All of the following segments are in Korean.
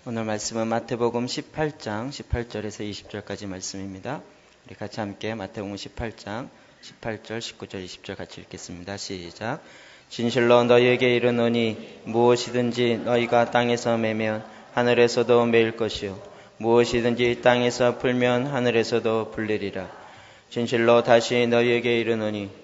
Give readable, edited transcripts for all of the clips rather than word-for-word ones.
오늘 말씀은 마태복음 18장 18절에서 20절까지 말씀입니다. 우리 같이 함께 마태복음 18장 18절, 19절, 20절 같이 읽겠습니다. 시작. 진실로 너희에게 이르노니 무엇이든지 너희가 땅에서 매면 하늘에서도 매일 것이요 무엇이든지 땅에서 풀면 하늘에서도 풀리리라. 진실로 다시 너희에게 이르노니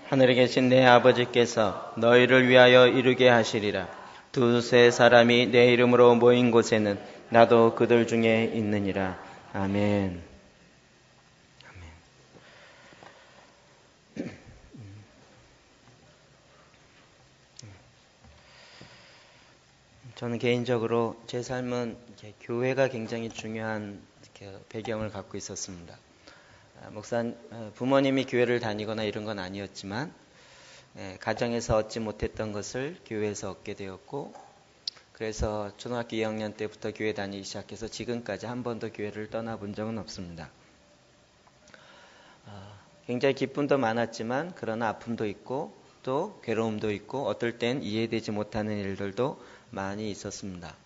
하늘에 계신 내 아버지께서 너희를 위하여 이루게 하시리라. 두세 사람이 내 이름으로 모인 곳에는 나도 그들 중에 있느니라. 아멘. 저는 개인적으로 제 삶은 교회가 굉장히 중요한 배경을 갖고 있었습니다. 부모님이 교회를 다니거나 이런 건 아니었지만 가정에서 얻지 못했던 것을 교회에서 얻게 되었고, 그래서 초등학교 2학년 때부터 교회 다니기 시작해서 지금까지 한 번도 교회를 떠나본 적은 없습니다. 굉장히 기쁨도 많았지만 그러나 아픔도 있고 또 괴로움도 있고 어떨 땐 이해되지 못하는 일들도 많이 있었습니다.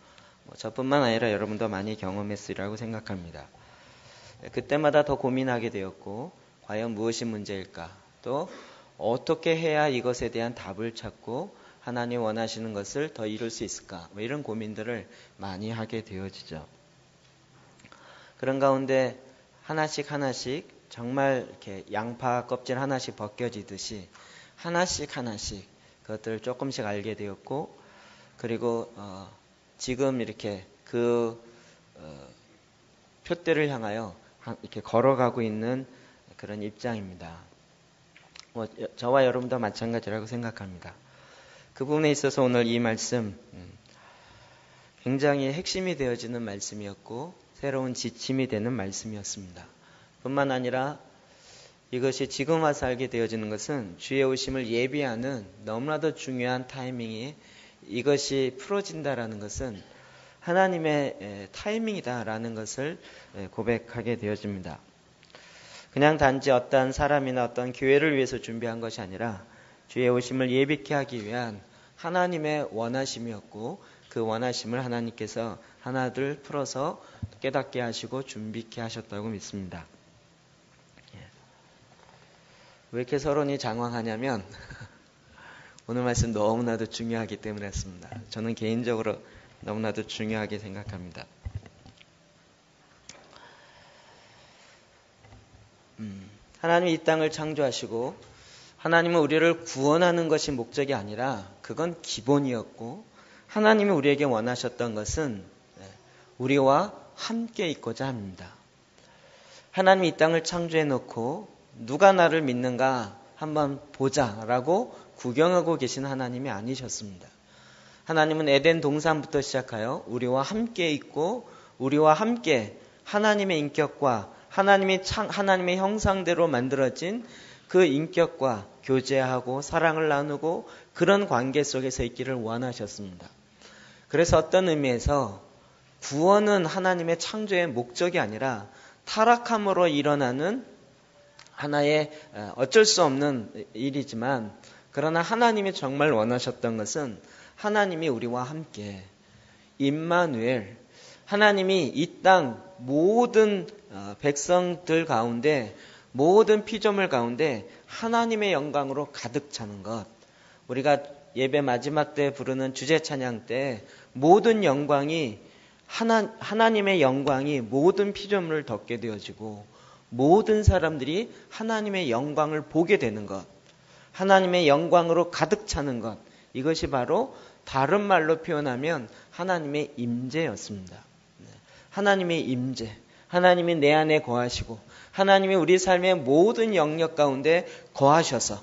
저뿐만 아니라 여러분도 많이 경험했으리라고 생각합니다. 그때마다 더 고민하게 되었고, 과연 무엇이 문제일까? 또 어떻게 해야 이것에 대한 답을 찾고 하나님 원하시는 것을 더 이룰 수 있을까? 이런 고민들을 많이 하게 되어지죠. 그런 가운데 하나씩 정말 이렇게 양파 껍질 하나씩 벗겨지듯이 하나씩 그것들을 조금씩 알게 되었고, 그리고 지금 이렇게 표대를 향하여 이렇게 걸어가고 있는 그런 입장입니다. 저와 여러분도 마찬가지라고 생각합니다. 그 부분에 있어서 오늘 이 말씀 굉장히 핵심이 되어지는 말씀이었고 새로운 지침이 되는 말씀이었습니다. 뿐만 아니라 이것이 지금 와서 알게 되어지는 것은 주의 오심을 예비하는 너무나도 중요한 타이밍이 이것이 풀어진다라는 것은 하나님의 타이밍이다라는 것을 고백하게 되어집니다. 그냥 단지 어떤 사람이나 어떤 교회를 위해서 준비한 것이 아니라 주의 오심을 예비케 하기 위한 하나님의 원하심이었고, 그 원하심을 하나님께서 하나둘 풀어서 깨닫게 하시고 준비케 하셨다고 믿습니다. 왜 이렇게 서론이 장황하냐면 오늘 말씀 너무나도 중요하기 때문에 했습니다. 저는 개인적으로 너무나도 중요하게 생각합니다. 하나님이 이 땅을 창조하시고 하나님은 우리를 구원하는 것이 목적이 아니라 그건 기본이었고, 하나님이 우리에게 원하셨던 것은 우리와 함께 있고자 합니다. 하나님이 이 땅을 창조해 놓고 누가 나를 믿는가 한번 보자라고 구경하고 계신 하나님이 아니셨습니다. 하나님은 에덴 동산부터 시작하여 우리와 함께 있고 우리와 함께 하나님의 인격과 하나님의 형상대로 만들어진 그 인격과 교제하고 사랑을 나누고 그런 관계 속에서 있기를 원하셨습니다. 그래서 어떤 의미에서 구원은 하나님의 창조의 목적이 아니라 타락함으로 일어나는 하나의 어쩔 수 없는 일이지만, 그러나 하나님이 정말 원하셨던 것은 하나님이 우리와 함께 임마누엘, 하나님이 이 땅 모든 백성들 가운데 모든 피조물 가운데 하나님의 영광으로 가득 차는 것. 우리가 예배 마지막 때 부르는 주제 찬양 때 모든 영광이 하나님의 영광이 모든 피조물을 덮게 되어지고 모든 사람들이 하나님의 영광을 보게 되는 것, 하나님의 영광으로 가득 차는 것, 이것이 바로 다른 말로 표현하면 하나님의 임재였습니다. 하나님의 임재, 하나님이 내 안에 거하시고 하나님이 우리 삶의 모든 영역 가운데 거하셔서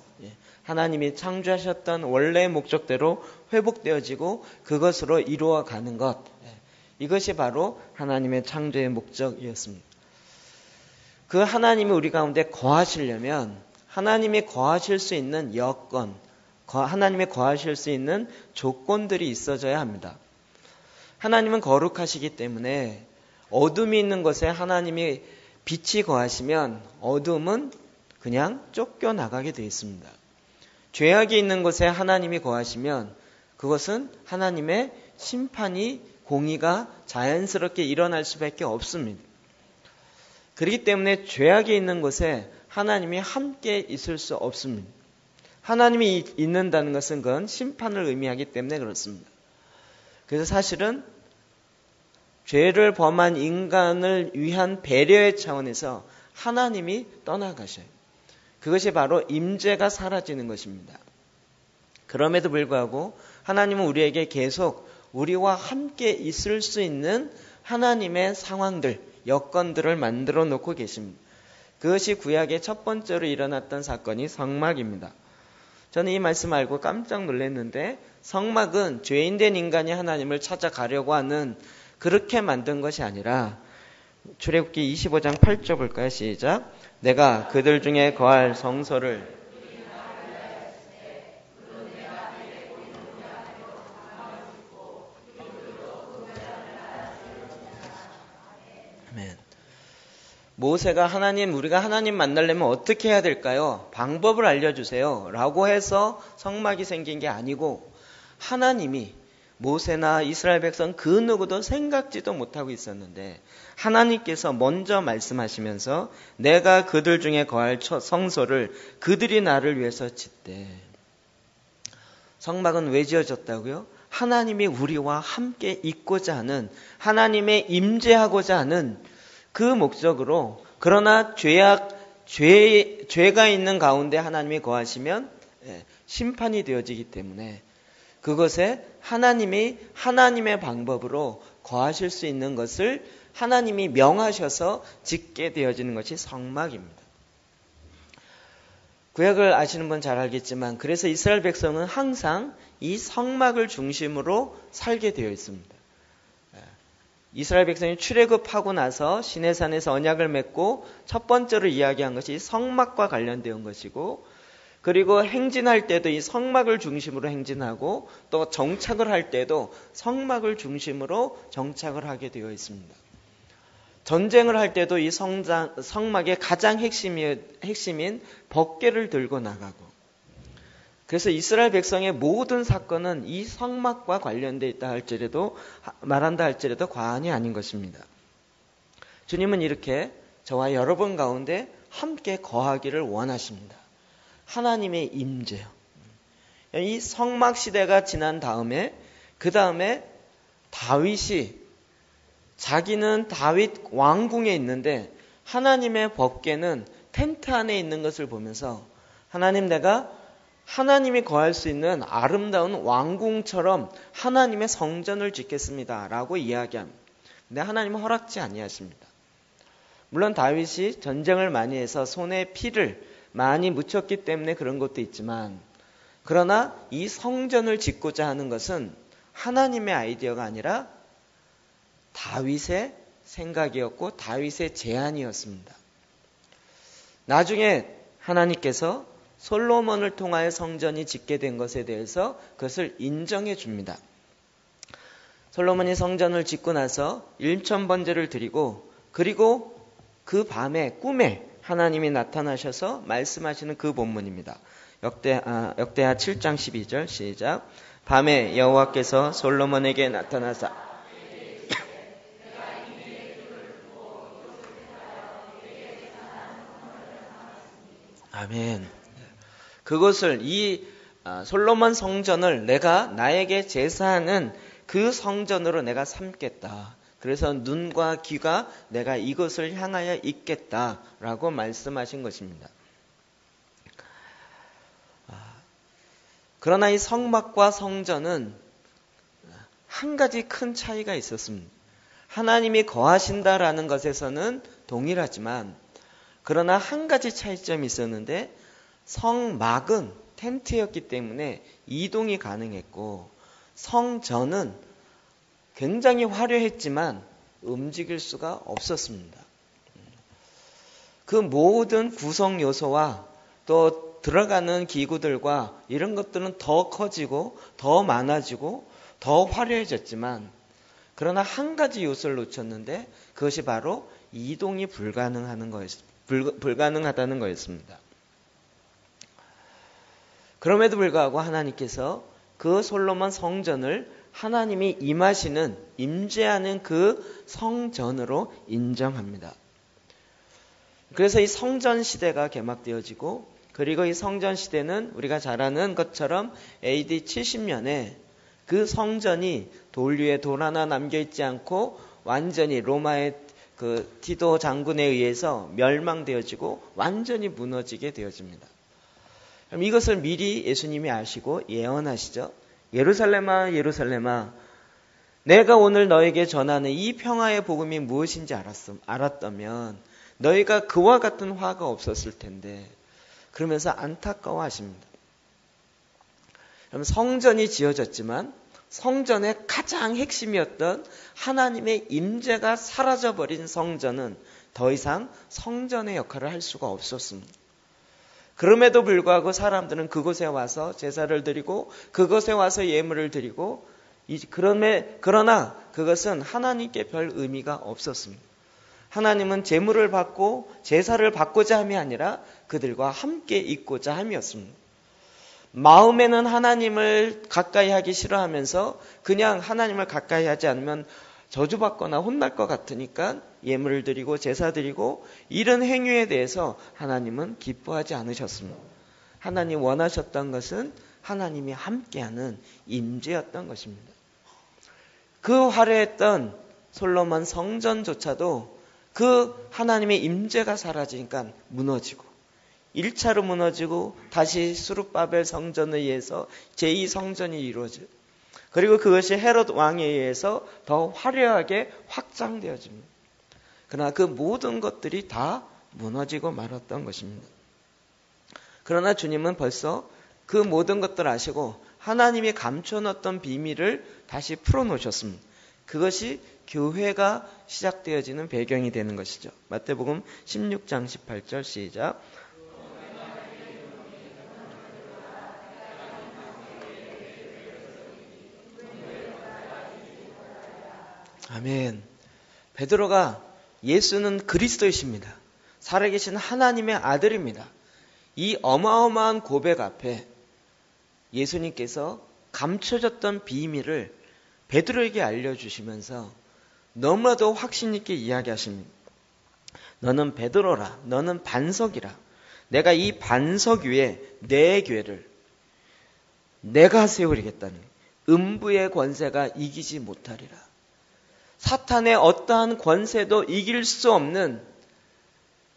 하나님이 창조하셨던 원래의 목적대로 회복되어지고 그것으로 이루어가는 것, 이것이 바로 하나님의 창조의 목적이었습니다. 그 하나님이 우리 가운데 거하시려면 하나님이 거하실 수 있는 여건, 하나님이 거하실 수 있는 조건들이 있어져야 합니다. 하나님은 거룩하시기 때문에 어둠이 있는 곳에 하나님이 빛이 거하시면 어둠은 그냥 쫓겨나가게 되어 있습니다. 죄악이 있는 곳에 하나님이 거하시면 그것은 하나님의 심판이 공의가 자연스럽게 일어날 수밖에 없습니다. 그렇기 때문에 죄악이 있는 곳에 하나님이 함께 있을 수 없습니다. 하나님이 있는다는 것은 그건 심판을 의미하기 때문에 그렇습니다. 그래서 사실은 죄를 범한 인간을 위한 배려의 차원에서 하나님이 떠나가셔요. 그것이 바로 임재가 사라지는 것입니다. 그럼에도 불구하고 하나님은 우리에게 계속 우리와 함께 있을 수 있는 하나님의 상황들, 여건들을 만들어 놓고 계십니다. 그것이 구약의 첫 번째로 일어났던 사건이 성막입니다. 저는 이 말씀 알고 깜짝 놀랐는데 성막은 죄인된 인간이 하나님을 찾아가려고 하는 그렇게 만든 것이 아니라 출애굽기 25장 8절 볼까요? 시작. 내가 그들 중에 거할 성소를 아멘. 모세가 우리가 하나님 만나려면 어떻게 해야 될까요? 방법을 알려주세요. 라고 해서 성막이 생긴 게 아니고 하나님이 모세나 이스라엘 백성 그 누구도 생각지도 못하고 있었는데 하나님께서 먼저 말씀하시면서 내가 그들 중에 거할 성소를 그들이 나를 위해서 짓되. 성막은 왜 지어졌다고요? 하나님이 우리와 함께 있고자 하는, 하나님의 임재하고자 하는 그 목적으로, 그러나 죄가 있는 가운데 하나님이 거하시면 심판이 되어지기 때문에 그것에 하나님이 하나님의 방법으로 거하실 수 있는 것을 하나님이 명하셔서 짓게 되어지는 것이 성막입니다. 구약을 아시는 분 잘 알겠지만 그래서 이스라엘 백성은 항상 이 성막을 중심으로 살게 되어 있습니다. 이스라엘 백성이 출애굽하고 나서 시내산에서 언약을 맺고 첫 번째로 이야기한 것이 성막과 관련된 것이고, 그리고 행진할 때도 이 성막을 중심으로 행진하고 또 정착을 할 때도 성막을 중심으로 정착을 하게 되어 있습니다. 전쟁을 할 때도 이 성막의 가장 핵심인 법궤를 들고 나가고, 그래서 이스라엘 백성의 모든 사건은 이 성막과 관련되어 있다 말한다 할지라도 과언이 아닌 것입니다. 주님은 이렇게 저와 여러분 가운데 함께 거하기를 원하십니다. 하나님의 임재요. 이 성막 시대가 지난 다음에 그 다음에 다윗이 자기는 다윗 왕궁에 있는데 하나님의 법궤는 텐트 안에 있는 것을 보면서 내가 하나님이 거할 수 있는 아름다운 왕궁처럼 하나님의 성전을 짓겠습니다 라고 이야기합니다. 근데 하나님은 허락지 아니하십니다. 물론 다윗이 전쟁을 많이 해서 손에 피를 많이 묻혔기 때문에 그런 것도 있지만, 그러나 이 성전을 짓고자 하는 것은 하나님의 아이디어가 아니라 다윗의 생각이었고 다윗의 제안이었습니다. 나중에 하나님께서 솔로몬을 통하여 성전이 짓게 된 것에 대해서 그것을 인정해 줍니다. 솔로몬이 성전을 짓고 나서 1000번제를 드리고, 그리고 그 밤에 꿈에 하나님이 나타나셔서 말씀하시는 그 본문입니다. 역대하 7장 12절 시작. 밤에 여호와께서 솔로몬에게 나타나사 아멘. 그것을 솔로몬 성전을 내가 나에게 제사하는 그 성전으로 내가 삼겠다. 그래서 눈과 귀가 내가 이것을 향하여 있겠다라고 말씀하신 것입니다. 그러나 이 성막과 성전은 한 가지 큰 차이가 있었습니다. 하나님이 거하신다라는 것에서는 동일하지만, 그러나 한 가지 차이점이 있었는데, 성막은 텐트였기 때문에 이동이 가능했고, 성전은 굉장히 화려했지만 움직일 수가 없었습니다. 그 모든 구성 요소와 또 들어가는 기구들과 이런 것들은 더 커지고 더 많아지고 더 화려해졌지만, 그러나 한 가지 요소를 놓쳤는데 그것이 바로 이동이 불가능하다는 거였습니다. 그럼에도 불구하고 하나님께서 그 솔로몬 성전을 하나님이 임하시는, 임재하는 그 성전으로 인정합니다. 그래서 이 성전 시대가 개막되어지고, 그리고 이 성전 시대는 우리가 잘 아는 것처럼 AD 70년에 그 성전이 돌 위에 돌 하나 남겨있지 않고 완전히 로마의 그 티도 장군에 의해서 멸망되어지고 완전히 무너지게 되어집니다. 그럼 이것을 미리 예수님이 아시고 예언하시죠. 예루살렘아, 예루살렘아, 내가 오늘 너에게 전하는 이 평화의 복음이 무엇인지 알았다면 너희가 그와 같은 화가 없었을 텐데, 그러면서 안타까워하십니다. 그럼 성전이 지어졌지만 성전의 가장 핵심이었던 하나님의 임재가 사라져버린 성전은 더 이상 성전의 역할을 할 수가 없었습니다. 그럼에도 불구하고 사람들은 그곳에 와서 제사를 드리고 그곳에 와서 예물을 드리고, 그러나 그것은 하나님께 별 의미가 없었습니다. 하나님은 제물을 받고 제사를 받고자 함이 아니라 그들과 함께 있고자 함이었습니다. 마음에는 하나님을 가까이 하기 싫어하면서 그냥 하나님을 가까이 하지 않으면 저주받거나 혼날 것 같으니까 예물을 드리고 제사 드리고, 이런 행위에 대해서 하나님은 기뻐하지 않으셨습니다. 하나님 원하셨던 것은 하나님이 함께하는 임재였던 것입니다. 그 화려했던 솔로몬 성전조차도 그 하나님의 임재가 사라지니까 무너지고, 1차로 무너지고 다시 수룹바벨 성전에 의해서 제2성전이 이루어져요. 그리고 그것이 헤롯 왕에 의해서 더 화려하게 확장되어집니다. 그러나 그 모든 것들이 다 무너지고 말았던 것입니다. 그러나 주님은 벌써 그 모든 것들을 아시고 하나님이 감춰놓았던 비밀을 다시 풀어놓으셨습니다. 그것이 교회가 시작되어지는 배경이 되는 것이죠. 마태복음 16장 18절 시작. 아멘. 베드로가 예수는 그리스도이십니다, 살아계신 하나님의 아들입니다, 이 어마어마한 고백 앞에 예수님께서 감춰졌던 비밀을 베드로에게 알려주시면서 너무나도 확신 있게 이야기하십니다. 너는 베드로라, 너는 반석이라. 내가 이 반석 위에 내 교회를 내가 세우리겠다는, 음부의 권세가 이기지 못하리라. 사탄의 어떠한 권세도 이길 수 없는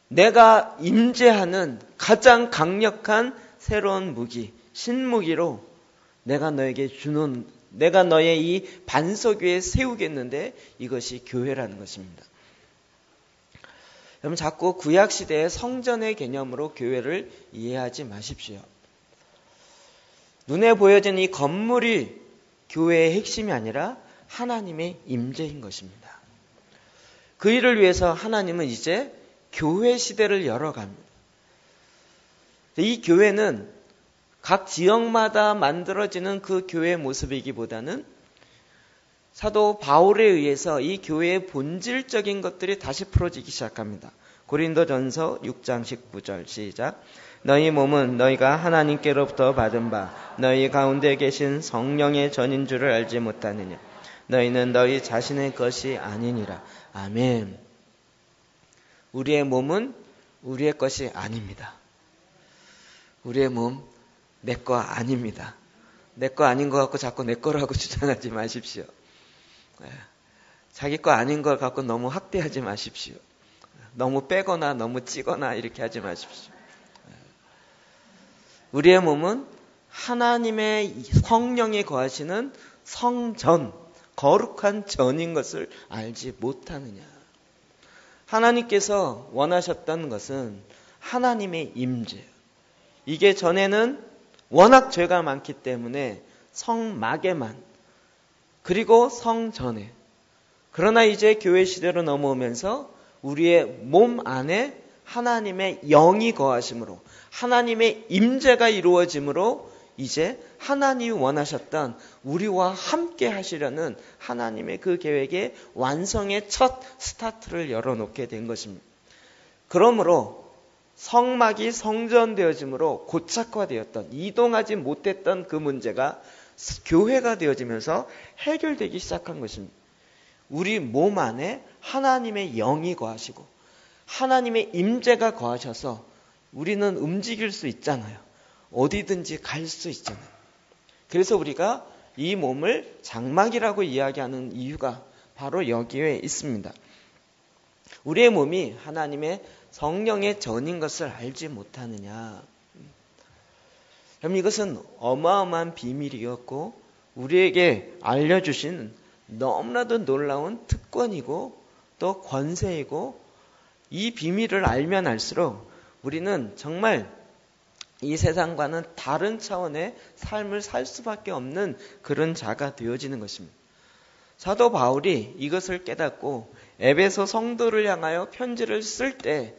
내가 임재하는 가장 강력한 새로운 무기, 신무기로 내가 너에게 주는, 내가 너의 이 반석 위에 세우겠는데, 이것이 교회라는 것입니다. 여러분, 자꾸 구약시대의 성전의 개념으로 교회를 이해하지 마십시오. 눈에 보여지는 이 건물이 교회의 핵심이 아니라 하나님의 임재인 것입니다. 그 일을 위해서 하나님은 이제 교회 시대를 열어갑니다. 이 교회는 각 지역마다 만들어지는 그 교회의 모습이기보다는 사도 바울에 의해서 이 교회의 본질적인 것들이 다시 풀어지기 시작합니다. 고린도전서 6장 19절 시작. 너희 몸은 너희가 하나님께로부터 받은 바 너희 가운데 계신 성령의 전인 줄을 알지 못하느냐. 너희는 너희 자신의 것이 아니니라. 아멘. 우리의 몸은 우리의 것이 아닙니다. 우리의 몸 내 거 아닙니다. 내 거 아닌 것 갖고 자꾸 내 거라고 주장하지 마십시오. 자기 거 아닌 걸 갖고 너무 학대하지 마십시오. 너무 빼거나 너무 찌거나 이렇게 하지 마십시오. 우리의 몸은 하나님의 성령이 거하시는 성전, 거룩한 전인 것을 알지 못하느냐. 하나님께서 원하셨던 것은 하나님의 임재. 이게 전에는 워낙 죄가 많기 때문에 성막에만, 그리고 성전에, 그러나 이제 교회 시대로 넘어오면서 우리의 몸 안에 하나님의 영이 거하심으로, 하나님의 임재가 이루어짐으로 이제 하나님이 원하셨던 우리와 함께 하시려는 하나님의 그 계획의 완성의 첫 스타트를 열어놓게 된 것입니다. 그러므로 성막이 성전되어짐으로 고착화되었던, 이동하지 못했던 그 문제가 교회가 되어지면서 해결되기 시작한 것입니다. 우리 몸 안에 하나님의 영이 거하시고 하나님의 임재가 거하셔서 우리는 움직일 수 있잖아요. 어디든지 갈 수 있잖아요. 그래서 우리가 이 몸을 장막이라고 이야기하는 이유가 바로 여기에 있습니다. 우리의 몸이 하나님의 성령의 전인 것을 알지 못하느냐. 그럼 이것은 어마어마한 비밀이었고 우리에게 알려주신 너무나도 놀라운 특권이고 또 권세이고, 이 비밀을 알면 알수록 우리는 정말 이 세상과는 다른 차원의 삶을 살 수밖에 없는 그런 자가 되어지는 것입니다. 사도 바울이 이것을 깨닫고 에베소 성도를 향하여 편지를 쓸 때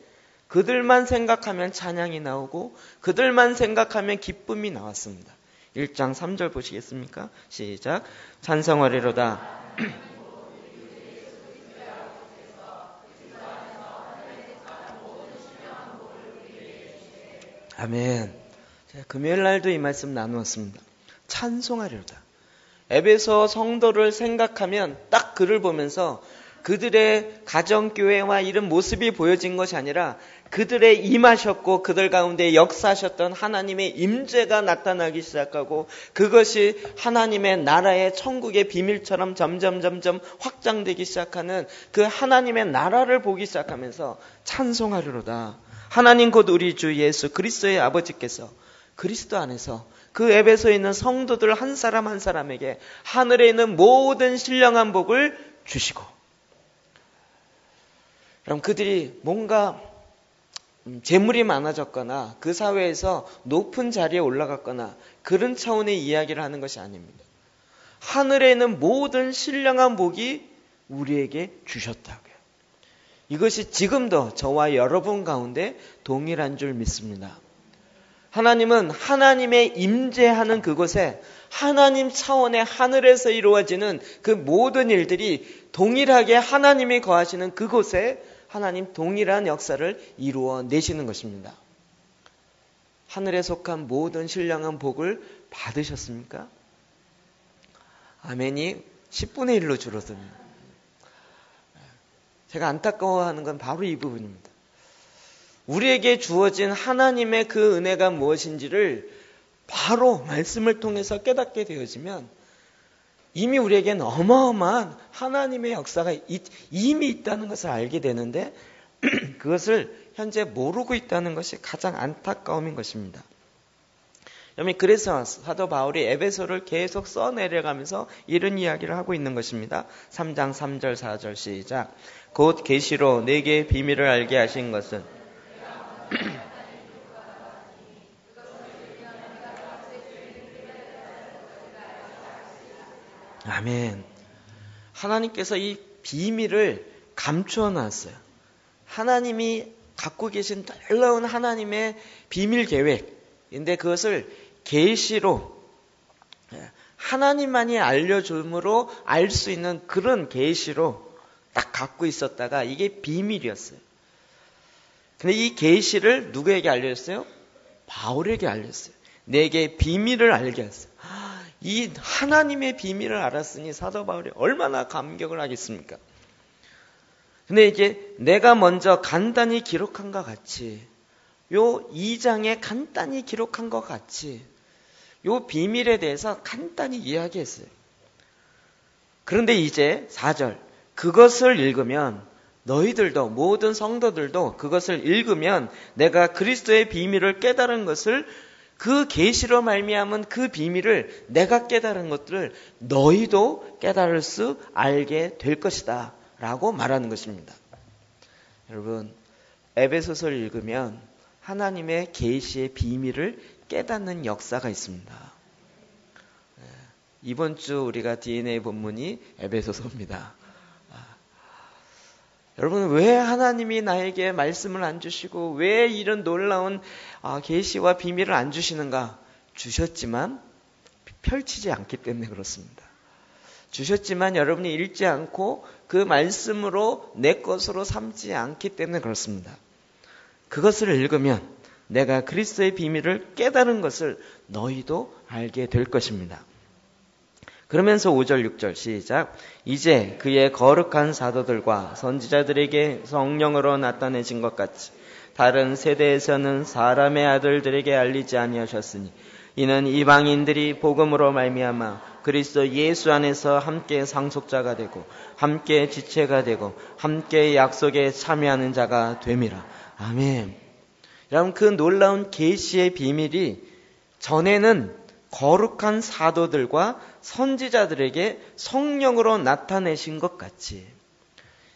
그들만 생각하면 찬양이 나오고 그들만 생각하면 기쁨이 나왔습니다. 1장 3절 보시겠습니까? 시작. 찬송하리로다. 아멘. 금요일 날도 이 말씀 나누었습니다. 찬송하리로다. 에베소 성도를 생각하면 딱 그를 보면서 그들의 가정교회와 이런 모습이 보여진 것이 아니라 그들의 임하셨고 그들 가운데 역사하셨던 하나님의 임재가 나타나기 시작하고 그것이 하나님의 나라의 천국의 비밀처럼 점점 확장되기 시작하는 그 하나님의 나라를 보기 시작하면서 찬송하리로다. 하나님 곧 우리 주 예수 그리스도의 아버지께서 그리스도 안에서 그 에베소에 있는 성도들 한 사람 한 사람에게 하늘에 있는 모든 신령한 복을 주시고, 그럼 그들이 뭔가 재물이 많아졌거나 그 사회에서 높은 자리에 올라갔거나 그런 차원의 이야기를 하는 것이 아닙니다. 하늘에 있는 모든 신령한 복이 우리에게 주셨다고요. 이것이 지금도 저와 여러분 가운데 동일한 줄 믿습니다. 하나님은 하나님의 임재하는 그곳에 하나님 차원의 하늘에서 이루어지는 그 모든 일들이 동일하게 하나님이 거하시는 그곳에 하나님 동일한 역사를 이루어 내시는 것입니다. 하늘에 속한 모든 신령한 복을 받으셨습니까? 아멘이 10분의 1로 줄어듭니다. 제가 안타까워하는 건 바로 이 부분입니다. 우리에게 주어진 하나님의 그 은혜가 무엇인지를 바로 말씀을 통해서 깨닫게 되어지면 이미 우리에게는 어마어마한 하나님의 역사가 이미 있다는 것을 알게 되는데 그것을 현재 모르고 있다는 것이 가장 안타까움인 것입니다. 여러분, 그래서 사도 바울이 에베소를 계속 써내려가면서 이런 이야기를 하고 있는 것입니다. 3장 3절 4절 시작. 곧 계시로 내게 비밀을 알게 하신 것은 아멘. 하나님께서 이 비밀을 감추어 놨어요. 하나님이 갖고 계신 놀라운 하나님의 비밀 계획인데 그것을 계시로 하나님만이 알려줌으로 알 수 있는 그런 계시로 딱 갖고 있었다가 이게 비밀이었어요. 근데 이 계시를 누구에게 알려줬어요? 바울에게 알렸어요. 내게 비밀을 알게 했어요. 이 하나님의 비밀을 알았으니 사도 바울이 얼마나 감격을 하겠습니까? 근데 이제 내가 먼저 간단히 기록한 것 같이 요 2장에 간단히 기록한 것 같이 요 비밀에 대해서 간단히 이야기했어요. 그런데 이제 4절 그것을 읽으면 너희들도 모든 성도들도 그것을 읽으면 내가 그리스도의 비밀을 깨달은 것을 그 계시로 말미암은 그 비밀을 내가 깨달은 것들을 너희도 깨달을 수 알게 될 것이다 라고 말하는 것입니다. 여러분, 에베소서를 읽으면 하나님의 계시의 비밀을 깨닫는 역사가 있습니다. 이번 주 우리가 DNA 본문이 에베소서입니다. 여러분, 왜 하나님이 나에게 말씀을 안 주시고 왜 이런 놀라운 계시와 비밀을 안 주시는가? 주셨지만 펼치지 않기 때문에 그렇습니다. 주셨지만 여러분이 읽지 않고 그 말씀으로 내 것으로 삼지 않기 때문에 그렇습니다. 그것을 읽으면 내가 그리스도의 비밀을 깨달은 것을 너희도 알게 될 것입니다. 그러면서 5절 6절 시작. 이제 그의 거룩한 사도들과 선지자들에게 성령으로 나타내신 것 같이 다른 세대에서는 사람의 아들들에게 알리지 아니하셨으니 이는 이방인들이 복음으로 말미암아 그리스도 예수 안에서 함께 상속자가 되고 함께 지체가 되고 함께 약속에 참여하는 자가 됨이라. 아멘. 여러분, 그 놀라운 계시의 비밀이 전에는 거룩한 사도들과 선지자들에게 성령으로 나타내신 것 같이,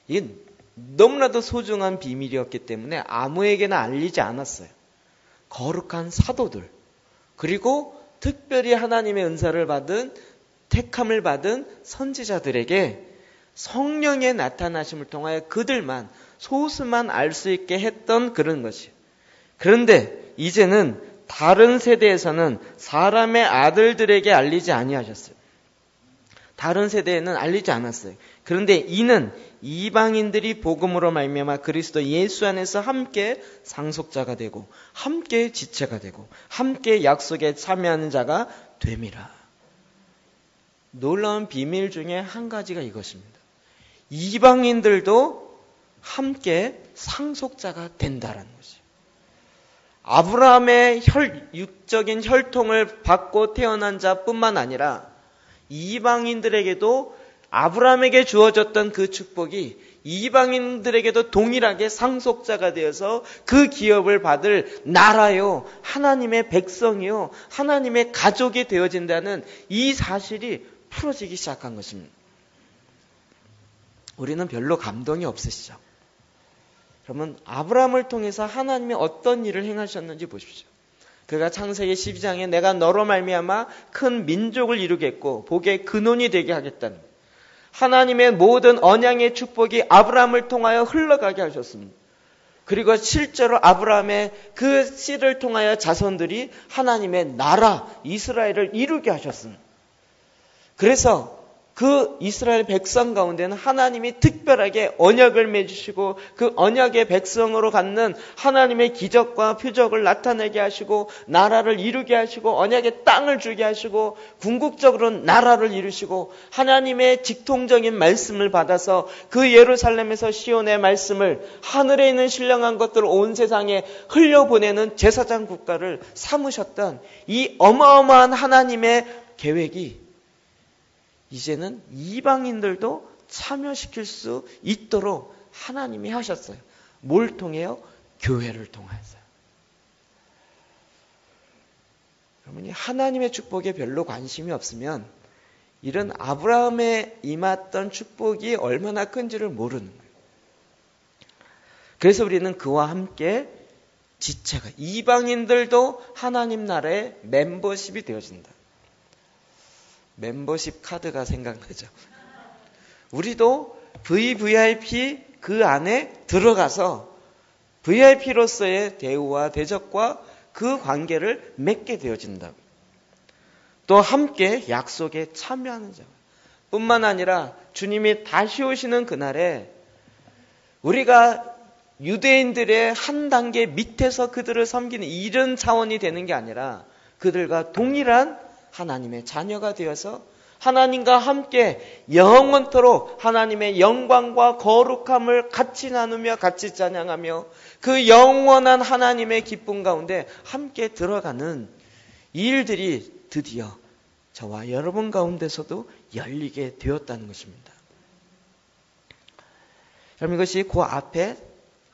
이게 너무나도 소중한 비밀이었기 때문에 아무에게나 알리지 않았어요. 거룩한 사도들, 그리고 특별히 하나님의 은사를 받은, 택함을 받은 선지자들에게 성령의 나타나심을 통하여 그들만, 소수만 알 수 있게 했던 그런 것이에요. 그런데 이제는 다른 세대에서는 사람의 아들들에게 알리지 아니하셨어요. 다른 세대에는 알리지 않았어요. 그런데 이는 이방인들이 복음으로 말미암아 그리스도 예수 안에서 함께 상속자가 되고 함께 지체가 되고 함께 약속에 참여하는 자가 됨이라. 놀라운 비밀 중에 한 가지가 이것입니다. 이방인들도 함께 상속자가 된다라는 것이에요. 아브라함의 육적인 혈통을 받고 태어난 자뿐만 아니라 이방인들에게도 아브라함에게 주어졌던 그 축복이 이방인들에게도 동일하게 상속자가 되어서 그 기업을 받을 나라요, 하나님의 백성이요, 하나님의 가족이 되어진다는 이 사실이 풀어지기 시작한 것입니다. 우리는 별로 감동이 없으시죠? 그러면 아브라함을 통해서 하나님이 어떤 일을 행하셨는지 보십시오. 그가 창세기 12장에 내가 너로 말미암아 큰 민족을 이루겠고 복의 근원이 되게 하겠다는, 하나님의 모든 언약의 축복이 아브라함을 통하여 흘러가게 하셨습니다. 그리고 실제로 아브라함의 그 씨를 통하여 자손들이 하나님의 나라 이스라엘을 이루게 하셨습니다. 그래서 그 이스라엘 백성 가운데는 하나님이 특별하게 언약을 맺으시고 그 언약의 백성으로 갖는 하나님의 기적과 표적을 나타내게 하시고 나라를 이루게 하시고 언약의 땅을 주게 하시고 궁극적으로 나라를 이루시고 하나님의 직통적인 말씀을 받아서 그 예루살렘에서 시온의 말씀을 하늘에 있는 신령한 것들을 온 세상에 흘려보내는 제사장 국가를 삼으셨던 이 어마어마한 하나님의 계획이 이제는 이방인들도 참여시킬 수 있도록 하나님이 하셨어요. 뭘 통해요? 교회를 통해서요. 여러분이 하나님의 축복에 별로 관심이 없으면 이런 아브라함에 임했던 축복이 얼마나 큰지를 모르는 거예요. 그래서 우리는 그와 함께 지체가, 이방인들도 하나님 나라의 멤버십이 되어진다. 멤버십 카드가 생각나죠. 우리도 VVIP 그 안에 들어가서 VIP로서의 대우와 대접과 그 관계를 맺게 되어진다. 또 함께 약속에 참여하는 자 뿐만 아니라 주님이 다시 오시는 그날에 우리가 유대인들의 한 단계 밑에서 그들을 섬기는 이런 차원이 되는 게 아니라 그들과 동일한 하나님의 자녀가 되어서 하나님과 함께 영원토록 하나님의 영광과 거룩함을 같이 나누며 같이 찬양하며 그 영원한 하나님의 기쁨 가운데 함께 들어가는 일들이 드디어 저와 여러분 가운데서도 열리게 되었다는 것입니다. 여러분, 이것이 그 앞에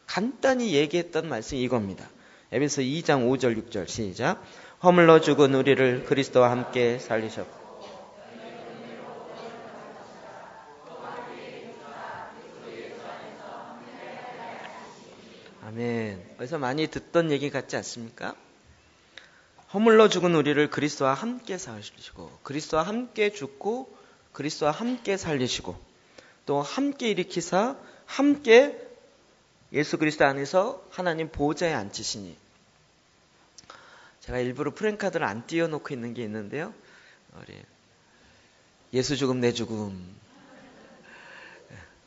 간단히 얘기했던 말씀이 이겁니다. 에베소 2장 5절 6절 시작. 허물러 죽은 우리를 그리스도와 함께 살리셨고 아멘. 어디서 많이 듣던 얘기 같지 않습니까? 허물러 죽은 우리를 그리스도와 함께 살리시고 그리스도와 함께 죽고 그리스도와 함께 살리시고 또 함께 일으키사 함께 예수 그리스도 안에서 하나님 보좌에 앉히시니, 제가 일부러 프랭카드를 안 띄워놓고 있는 게 있는데요. 예수 죽음 내 죽음,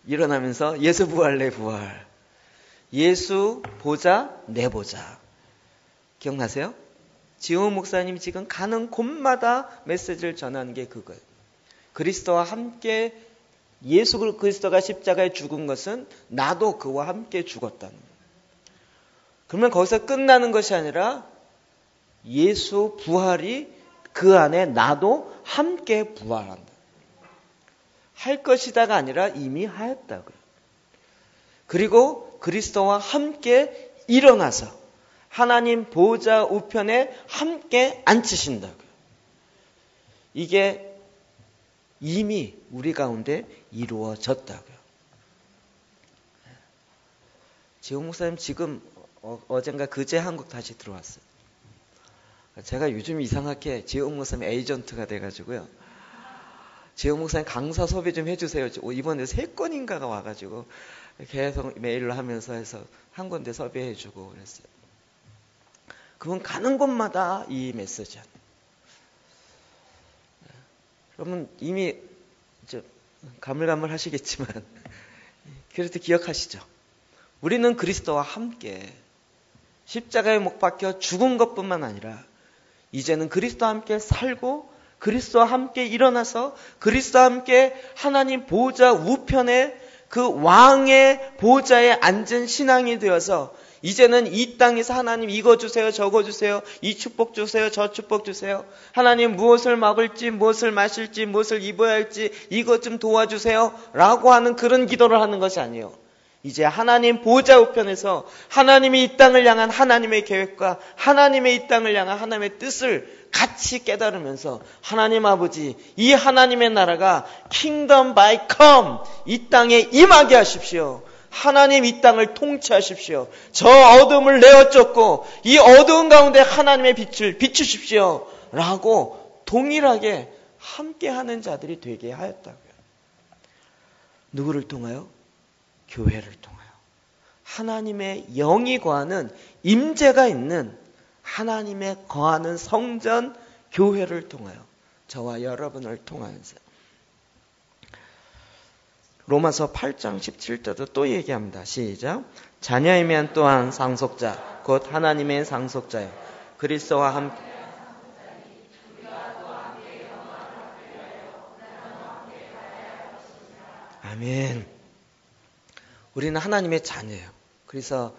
일어나면서 예수 부활 내 부활, 예수 보자, 내 보자. 기억나세요? 지호 목사님이 지금 가는 곳마다 메시지를 전하는 게 그거예요. 그리스도와 함께 예수 그리스도가 십자가에 죽은 것은 나도 그와 함께 죽었다는 거예요. 그러면 거기서 끝나는 것이 아니라 예수 부활이 그 안에 나도 함께 부활한다. 할 것이다가 아니라 이미 하였다고요. 그리고 그리스도와 함께 일어나서 하나님 보좌 우편에 함께 앉히신다고요. 이게 이미 우리 가운데 이루어졌다고요. 지호 목사님 지금 어젠가 그제 한국 다시 들어왔어요. 제가 요즘 이상하게 지호 목사님 에이전트가 돼가지고요. 지호 목사님 강사 섭외 좀 해주세요. 이번에 3건인가가 와가지고 계속 메일로 하면서 해서 한 군데 섭외해주고 그랬어요. 그분 가는 곳마다 이 메시지야. 그러면 이미 가물가물 하시겠지만 그래도 기억하시죠? 우리는 그리스도와 함께 십자가에 못 박혀 죽은 것뿐만 아니라 이제는 그리스도와 함께 살고 그리스도와 함께 일어나서 그리스도와 함께 하나님 보좌 우편에 그 왕의 보좌에 앉은 신앙이 되어서 이제는 이 땅에서 하나님 이거 주세요, 저거 주세요, 이 축복 주세요, 저 축복 주세요. 하나님 무엇을 먹을지, 무엇을 마실지, 무엇을 입어야 할지 이것 좀 도와주세요 라고 하는 그런 기도를 하는 것이 아니에요. 이제 하나님 보좌 우편에서 하나님이 이 땅을 향한 하나님의 계획과 하나님의 이 땅을 향한 하나님의 뜻을 같이 깨달으면서 하나님 아버지 이 하나님의 나라가 kingdom by come 이 땅에 임하게 하십시오. 하나님 이 땅을 통치하십시오. 저 어둠을 내어 쫓고 이 어두운 가운데 하나님의 빛을 비추십시오 라고 동일하게 함께하는 자들이 되게 하였다고요. 누구를 통하여? 교회를 통하여 하나님의 영이 거하는 임재가 있는 하나님의 거하는 성전 교회를 통하여 저와 여러분을 통하여서 로마서 8장 17절도 또 얘기합니다. 시작. 자녀이면 또한 상속자 곧 하나님의 상속자요 그리스도와 함께 아멘. 우리는 하나님의 자녀예요. 그래서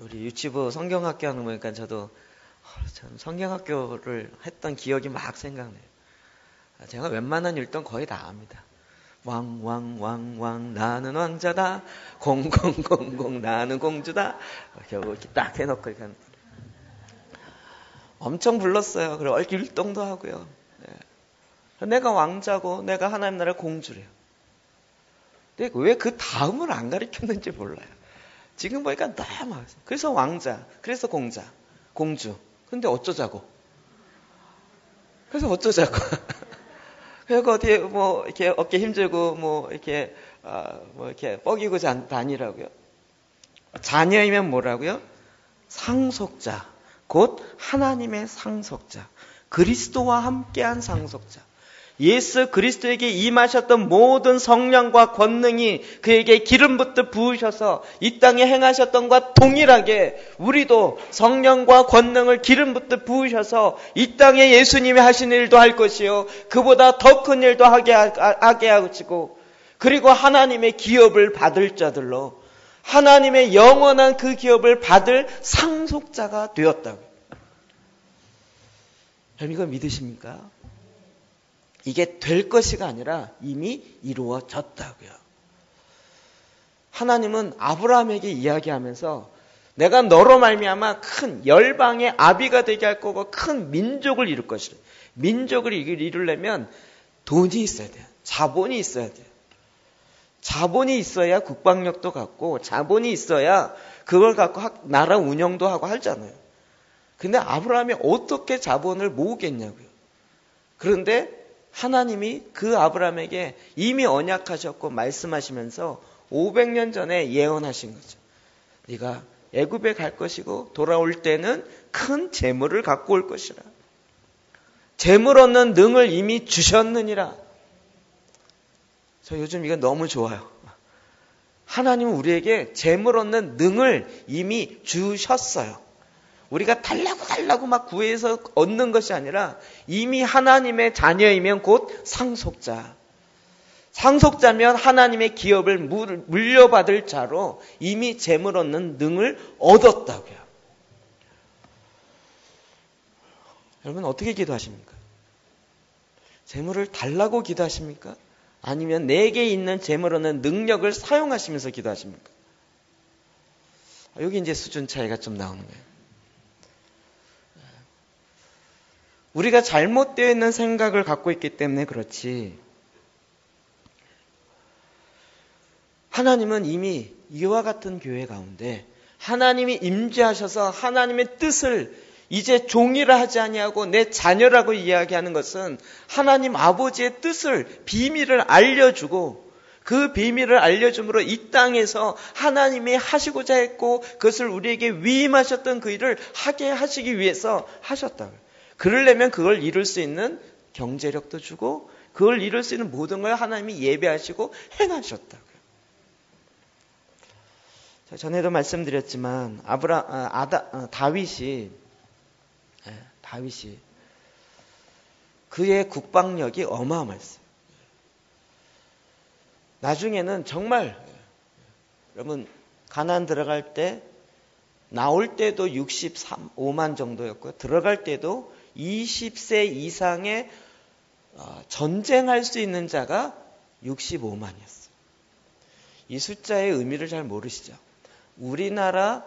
우리 유치부 성경학교 하는 거 보니까 저도 참 성경학교를 했던 기억이 막 생각나요. 제가 웬만한 율동 거의 다 압니다. 왕 나는 왕자다. 공공공공 나는 공주다. 이렇게 딱 해놓고 이렇게 엄청 불렀어요. 그리고 율동도 하고요. 네. 내가 왕자고 내가 하나님 나라의 공주래요. 근데 왜 그 다음을 안 가르쳤는지 몰라요. 지금 보니까 너무 그래서 왕자, 그래서 공자, 공주. 근데 어쩌자고? 그래서 어쩌자고? 그리고 어디에 뭐 이렇게 어깨 힘들고 뭐 이렇게 뻐기고 다니라고요. 자녀이면 뭐라고요? 상속자, 곧 하나님의 상속자, 그리스도와 함께한 상속자. 예수 그리스도에게 임하셨던 모든 성령과 권능이 그에게 기름부터 부으셔서 이 땅에 행하셨던 것과 동일하게 우리도 성령과 권능을 기름부터 부으셔서 이 땅에 예수님이 하신 일도 할 것이요 그보다 더 큰 일도 하게 하시고 그리고 하나님의 기업을 받을 자들로 하나님의 영원한 그 기업을 받을 상속자가 되었다고. 여러분 이거 믿으십니까? 이게 될 것이가 아니라 이미 이루어졌다고요. 하나님은 아브라함에게 이야기하면서 내가 너로 말미암아 큰 열방의 아비가 되게 할 거고 큰 민족을 이룰 것이래. 민족을 이루려면 돈이 있어야 돼요. 자본이 있어야 돼요. 자본이 있어야 국방력도 갖고 자본이 있어야 그걸 갖고 나라 운영도 하고 하잖아요. 근데 아브라함이 어떻게 자본을 모으겠냐고요. 그런데 하나님이 그 아브라함에게 이미 언약하셨고 말씀하시면서 500년 전에 예언하신 거죠. 네가 애굽에 갈 것이고 돌아올 때는 큰 재물을 갖고 올 것이라. 재물 얻는 능을 이미 주셨느니라. 저 요즘 이거 너무 좋아요. 하나님은 우리에게 재물 얻는 능을 이미 주셨어요. 우리가 달라고 막 구해서 얻는 것이 아니라 이미 하나님의 자녀이면 곧 상속자. 상속자면 하나님의 기업을 물려받을 자로 이미 재물 얻는 능을 얻었다고요. 여러분 어떻게 기도하십니까? 재물을 달라고 기도하십니까? 아니면 내게 있는 재물 얻는 능력을 사용하시면서 기도하십니까? 여기 이제 수준 차이가 좀 나오는 거예요. 우리가 잘못되어 있는 생각을 갖고 있기 때문에 그렇지. 하나님은 이미 이와 같은 교회 가운데 하나님이 임재하셔서 하나님의 뜻을 이제 종이라 하지 아니하고 내 자녀라고 이야기하는 것은 하나님 아버지의 뜻을 비밀을 알려주고 그 비밀을 알려줌으로 이 땅에서 하나님이 하시고자 했고 그것을 우리에게 위임하셨던 그 일을 하게 하시기 위해서 하셨다고요. 그러려면 그걸 이룰 수 있는 경제력도 주고 그걸 이룰 수 있는 모든 걸 하나님이 예배하시고 해놔셨다고요. 전에도 말씀드렸지만 다윗이 그의 국방력이 어마어마했어요. 나중에는 정말 여러분 가나안 들어갈 때 나올 때도 65만 정도였고요. 들어갈 때도 20세 이상의 전쟁할 수 있는 자가 65만이었어요. 이 숫자의 의미를 잘 모르시죠? 우리나라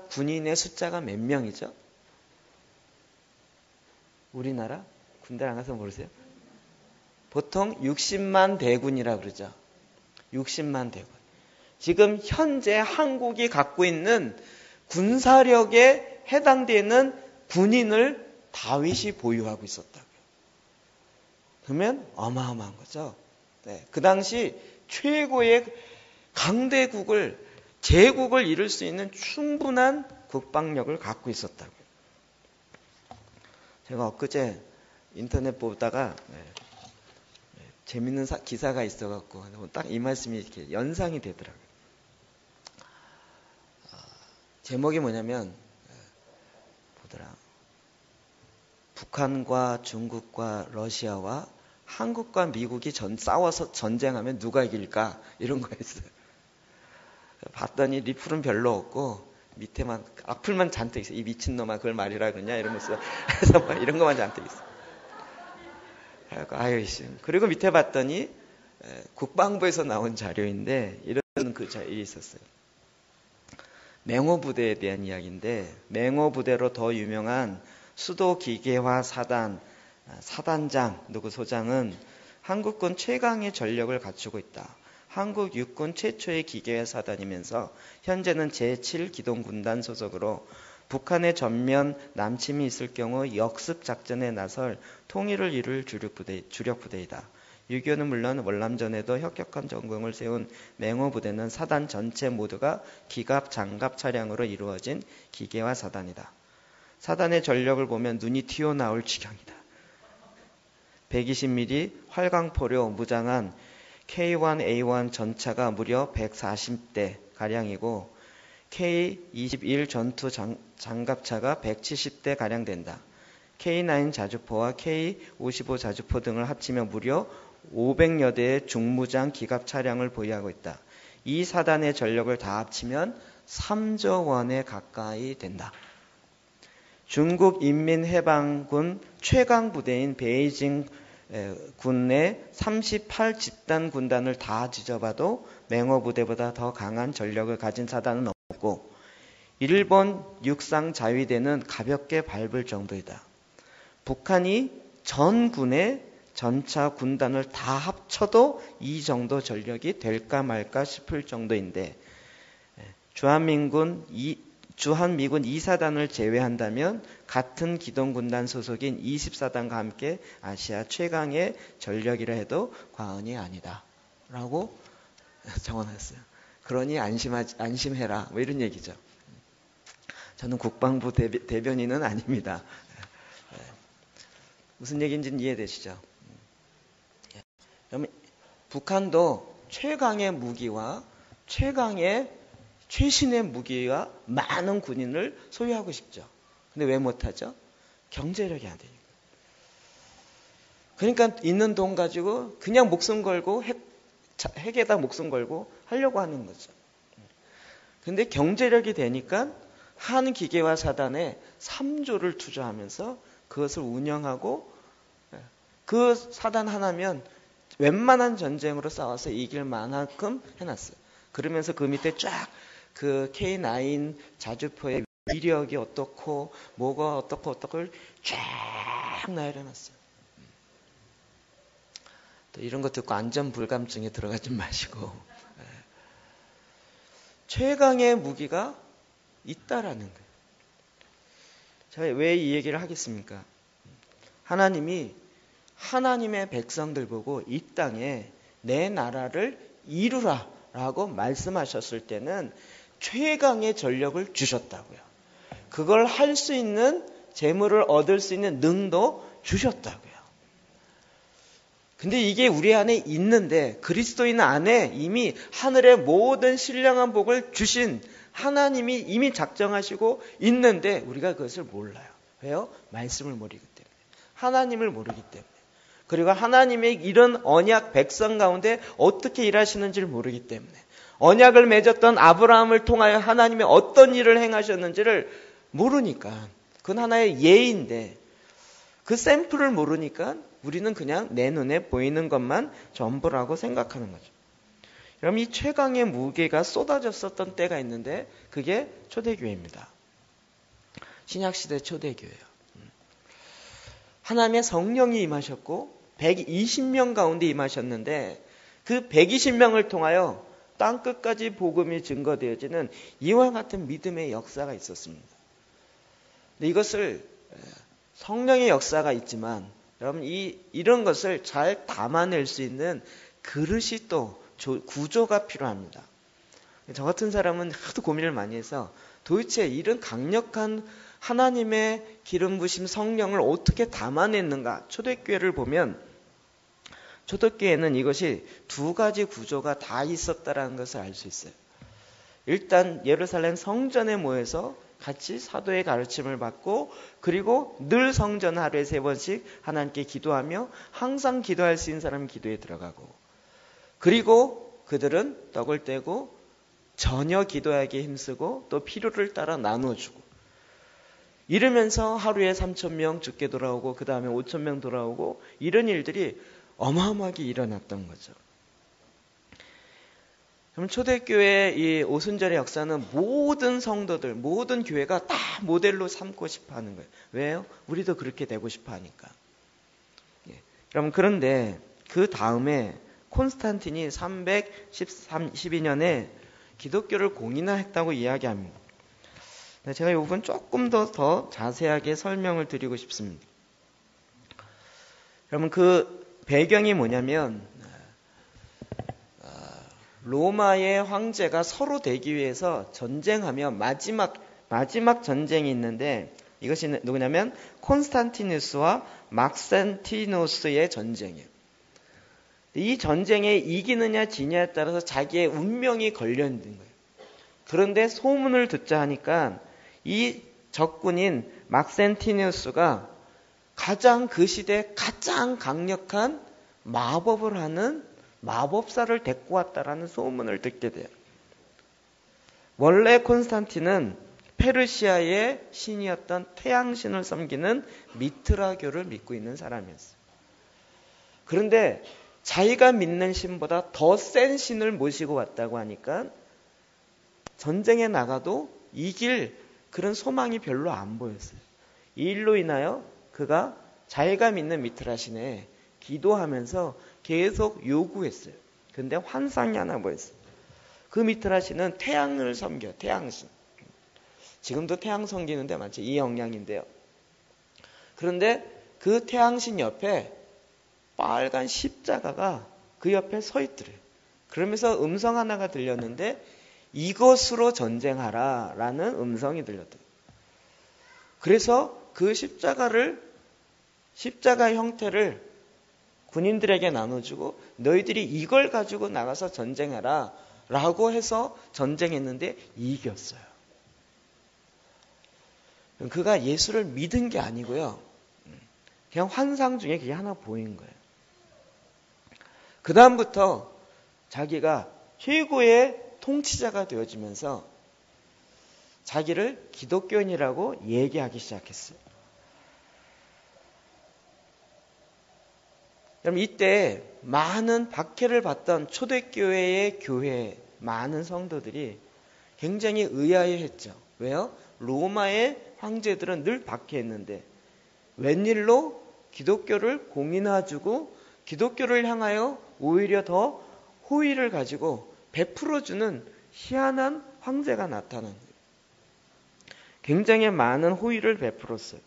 군인의 숫자가 몇 명이죠? 우리나라? 군대를 안 가서 모르세요? 보통 60만 대군이라고 그러죠. 60만 대군. 지금 현재 한국이 갖고 있는 군사력에 해당되는 군인을 다윗이 보유하고 있었다고요. 그러면 어마어마한 거죠. 네, 그 당시 최고의 강대국을 제국을 이룰 수 있는 충분한 국방력을 갖고 있었다고요. 제가 엊그제 인터넷 보다가 재밌는 기사가 있어갖고 딱 이 말씀이 이렇게 연상이 되더라고요. 제목이 뭐냐면 북한과 중국과 러시아와 한국과 미국이 싸워서 전쟁하면 누가 이길까? 이런 거였어요. 봤더니 리플은 별로 없고 밑에만 악플만 잔뜩 있어요. 이 미친놈아 그걸 말이라 그러냐 이러면서 그래서 막 이런 것만 잔뜩 있어요. 아유 씨. 그리고 밑에 봤더니 국방부에서 나온 자료인데 이런 그 일이 있었어요. 맹호부대에 대한 이야기인데 맹호부대로 더 유명한 수도기계화 사단장 누구 소장은 한국군 최강의 전력을 갖추고 있다. 한국 육군 최초의 기계화 사단이면서 현재는 제7기동군단 소속으로 북한의 전면 남침이 있을 경우 역습 작전에 나설 통일을 이룰 주력부대이다. 6.25는 물론 월남전에도 혁혁한 전공을 세운 맹호부대는 사단 전체 모두가 기갑, 장갑 차량으로 이루어진 기계화 사단이다. 사단의 전력을 보면 눈이 튀어나올 지경이다. 120mm 활강포로 무장한 K1A1 전차가 무려 140대 가량이고 K21 전투 장갑차가 170대 가량 된다. K9 자주포와 K55 자주포 등을 합치면 무려 500여 대의 중무장 기갑 차량을 보유하고 있다. 이 사단의 전력을 다 합치면 3조 원에 가까이 된다. 중국 인민해방군 최강 부대인 베이징 군내 38집단 군단을 다 뒤져봐도 맹호부대보다 더 강한 전력을 가진 사단은 없고 일본 육상 자위대는 가볍게 밟을 정도이다. 북한이 전 군의 전차 군단을 다 합쳐도 이 정도 전력이 될까 말까 싶을 정도인데 주한미군 2사단을 제외한다면 같은 기동군단 소속인 20사단과 함께 아시아 최강의 전력이라 해도 과언이 아니다. 라고 정언했어요. 그러니 안심해라. 뭐 이런 얘기죠. 저는 국방부 대변인은 아닙니다. 무슨 얘기인지는 이해되시죠? 북한도 최강의 무기와 최신의 무기와 많은 군인을 소유하고 싶죠. 근데 왜 못하죠? 경제력이 안 되니까. 그러니까 있는 돈 가지고 그냥 목숨 걸고 핵에다 목숨 걸고 하려고 하는 거죠. 근데 경제력이 되니까 한 기계와 사단에 3조를 투자하면서 그것을 운영하고 그 사단 하나면 웬만한 전쟁으로 싸워서 이길 만큼 해놨어요. 그러면서 그 밑에 쫙 그 K9 자주포의 위력이 어떻고 뭐가 어떻고를 쫙 나열해놨어요. 또 이런 거 듣고 안전불감증에 들어가지 마시고 최강의 무기가 있다라는 거예요. 제가 왜 이 얘기를 하겠습니까? 하나님이 하나님의 백성들 보고 이 땅에 내 나라를 이루라 라고 말씀하셨을 때는 최강의 전력을 주셨다고요. 그걸 할 수 있는 재물을 얻을 수 있는 능도 주셨다고요. 근데 이게 우리 안에 있는데 그리스도인 안에 이미 하늘의 모든 신령한 복을 주신 하나님이 이미 작정하시고 있는데 우리가 그것을 몰라요. 왜요? 말씀을 모르기 때문에. 하나님을 모르기 때문에. 그리고 하나님의 이런 언약 백성 가운데 어떻게 일하시는지를 모르기 때문에. 언약을 맺었던 아브라함을 통하여 하나님이 어떤 일을 행하셨는지를 모르니까. 그건 하나의 예인데 그 샘플을 모르니까 우리는 그냥 내 눈에 보이는 것만 전부라고 생각하는 거죠. 그럼 이 최강의 무게가 쏟아졌었던 때가 있는데 그게 초대교회입니다. 신약시대 초대교회예요. 하나님의 성령이 임하셨고 120명 가운데 임하셨는데 그 120명을 통하여 땅끝까지 복음이 증거되어지는 이와 같은 믿음의 역사가 있었습니다. 근데 이것을 성령의 역사가 있지만 여러분 이런 것을 잘 담아낼 수 있는 그릇이 또 구조가 필요합니다. 저 같은 사람은 하도 고민을 많이 해서 도대체 이런 강력한 하나님의 기름 부심 성령을 어떻게 담아냈는가. 초대교회를 보면 초대교회는 이것이 두 가지 구조가 다 있었다라는 것을 알 수 있어요. 일단 예루살렘 성전에 모여서 같이 사도의 가르침을 받고 그리고 늘 성전 하루에 3번씩 하나님께 기도하며 항상 기도할 수 있는 사람은 기도에 들어가고 그리고 그들은 떡을 떼고 전혀 기도하기에 힘쓰고 또 필요를 따라 나눠주고 이러면서 하루에 3,000명 죽게 돌아오고 그 다음에 5,000명 돌아오고 이런 일들이 어마어마하게 일어났던 거죠. 그럼 초대교회의 이 오순절의 역사는 모든 성도들, 모든 교회가 다 모델로 삼고 싶어 하는 거예요. 왜요? 우리도 그렇게 되고 싶어 하니까. 그럼 그런데 그 다음에 콘스탄틴이 312년에 기독교를 공인화했다고 이야기합니다. 제가 이 부분 조금 더 자세하게 설명을 드리고 싶습니다. 여러분 그 배경이 뭐냐면 로마의 황제가 서로 되기 위해서 전쟁하며 마지막 전쟁이 있는데 이것이 누구냐면 콘스탄티누스와 막센티노스의 전쟁이에요. 이 전쟁에 이기느냐 지냐에 따라서 자기의 운명이 걸려있는 거예요. 그런데 소문을 듣자 하니까 이 적군인 막센티누스가 그 시대 가장 강력한 마법을 하는 마법사를 데리고 왔다라는 소문을 듣게 돼요. 원래 콘스탄틴은 페르시아의 신이었던 태양신을 섬기는 미트라교를 믿고 있는 사람이었어요. 그런데 자기가 믿는 신보다 더 센 신을 모시고 왔다고 하니까 전쟁에 나가도 이길 그런 소망이 별로 안 보였어요. 이 일로 인하여 그가 자기가 믿는 미트라 신에 기도하면서 계속 요구했어요. 근데 환상이 하나 보였어요. 그 미트라 신은 태양을 섬겨요. 태양신. 지금도 태양 섬기는데 맞죠? 이 영향인데요. 그런데 그 태양신 옆에 빨간 십자가가 그 옆에 서 있더래요. 그러면서 음성 하나가 들렸는데 이것으로 전쟁하라 라는 음성이 들렸대요. 그래서 그 십자가 형태를 군인들에게 나눠주고 너희들이 이걸 가지고 나가서 전쟁해라 라고 해서 전쟁했는데 이겼어요. 그가 예수를 믿은 게 아니고요. 그냥 환상 중에 그게 하나 보인 거예요. 그 다음부터 자기가 최고의 통치자가 되어지면서 자기를 기독교인이라고 얘기하기 시작했어요. 그럼 이때 많은 박해를 받던 초대교회의 교회 많은 성도들이 굉장히 의아해했죠. 왜요? 로마의 황제들은 늘 박해했는데 웬일로 기독교를 공인해주고 기독교를 향하여 오히려 더 호의를 가지고 베풀어주는 희한한 황제가 나타난 거예요. 굉장히 많은 호의를 베풀었어요.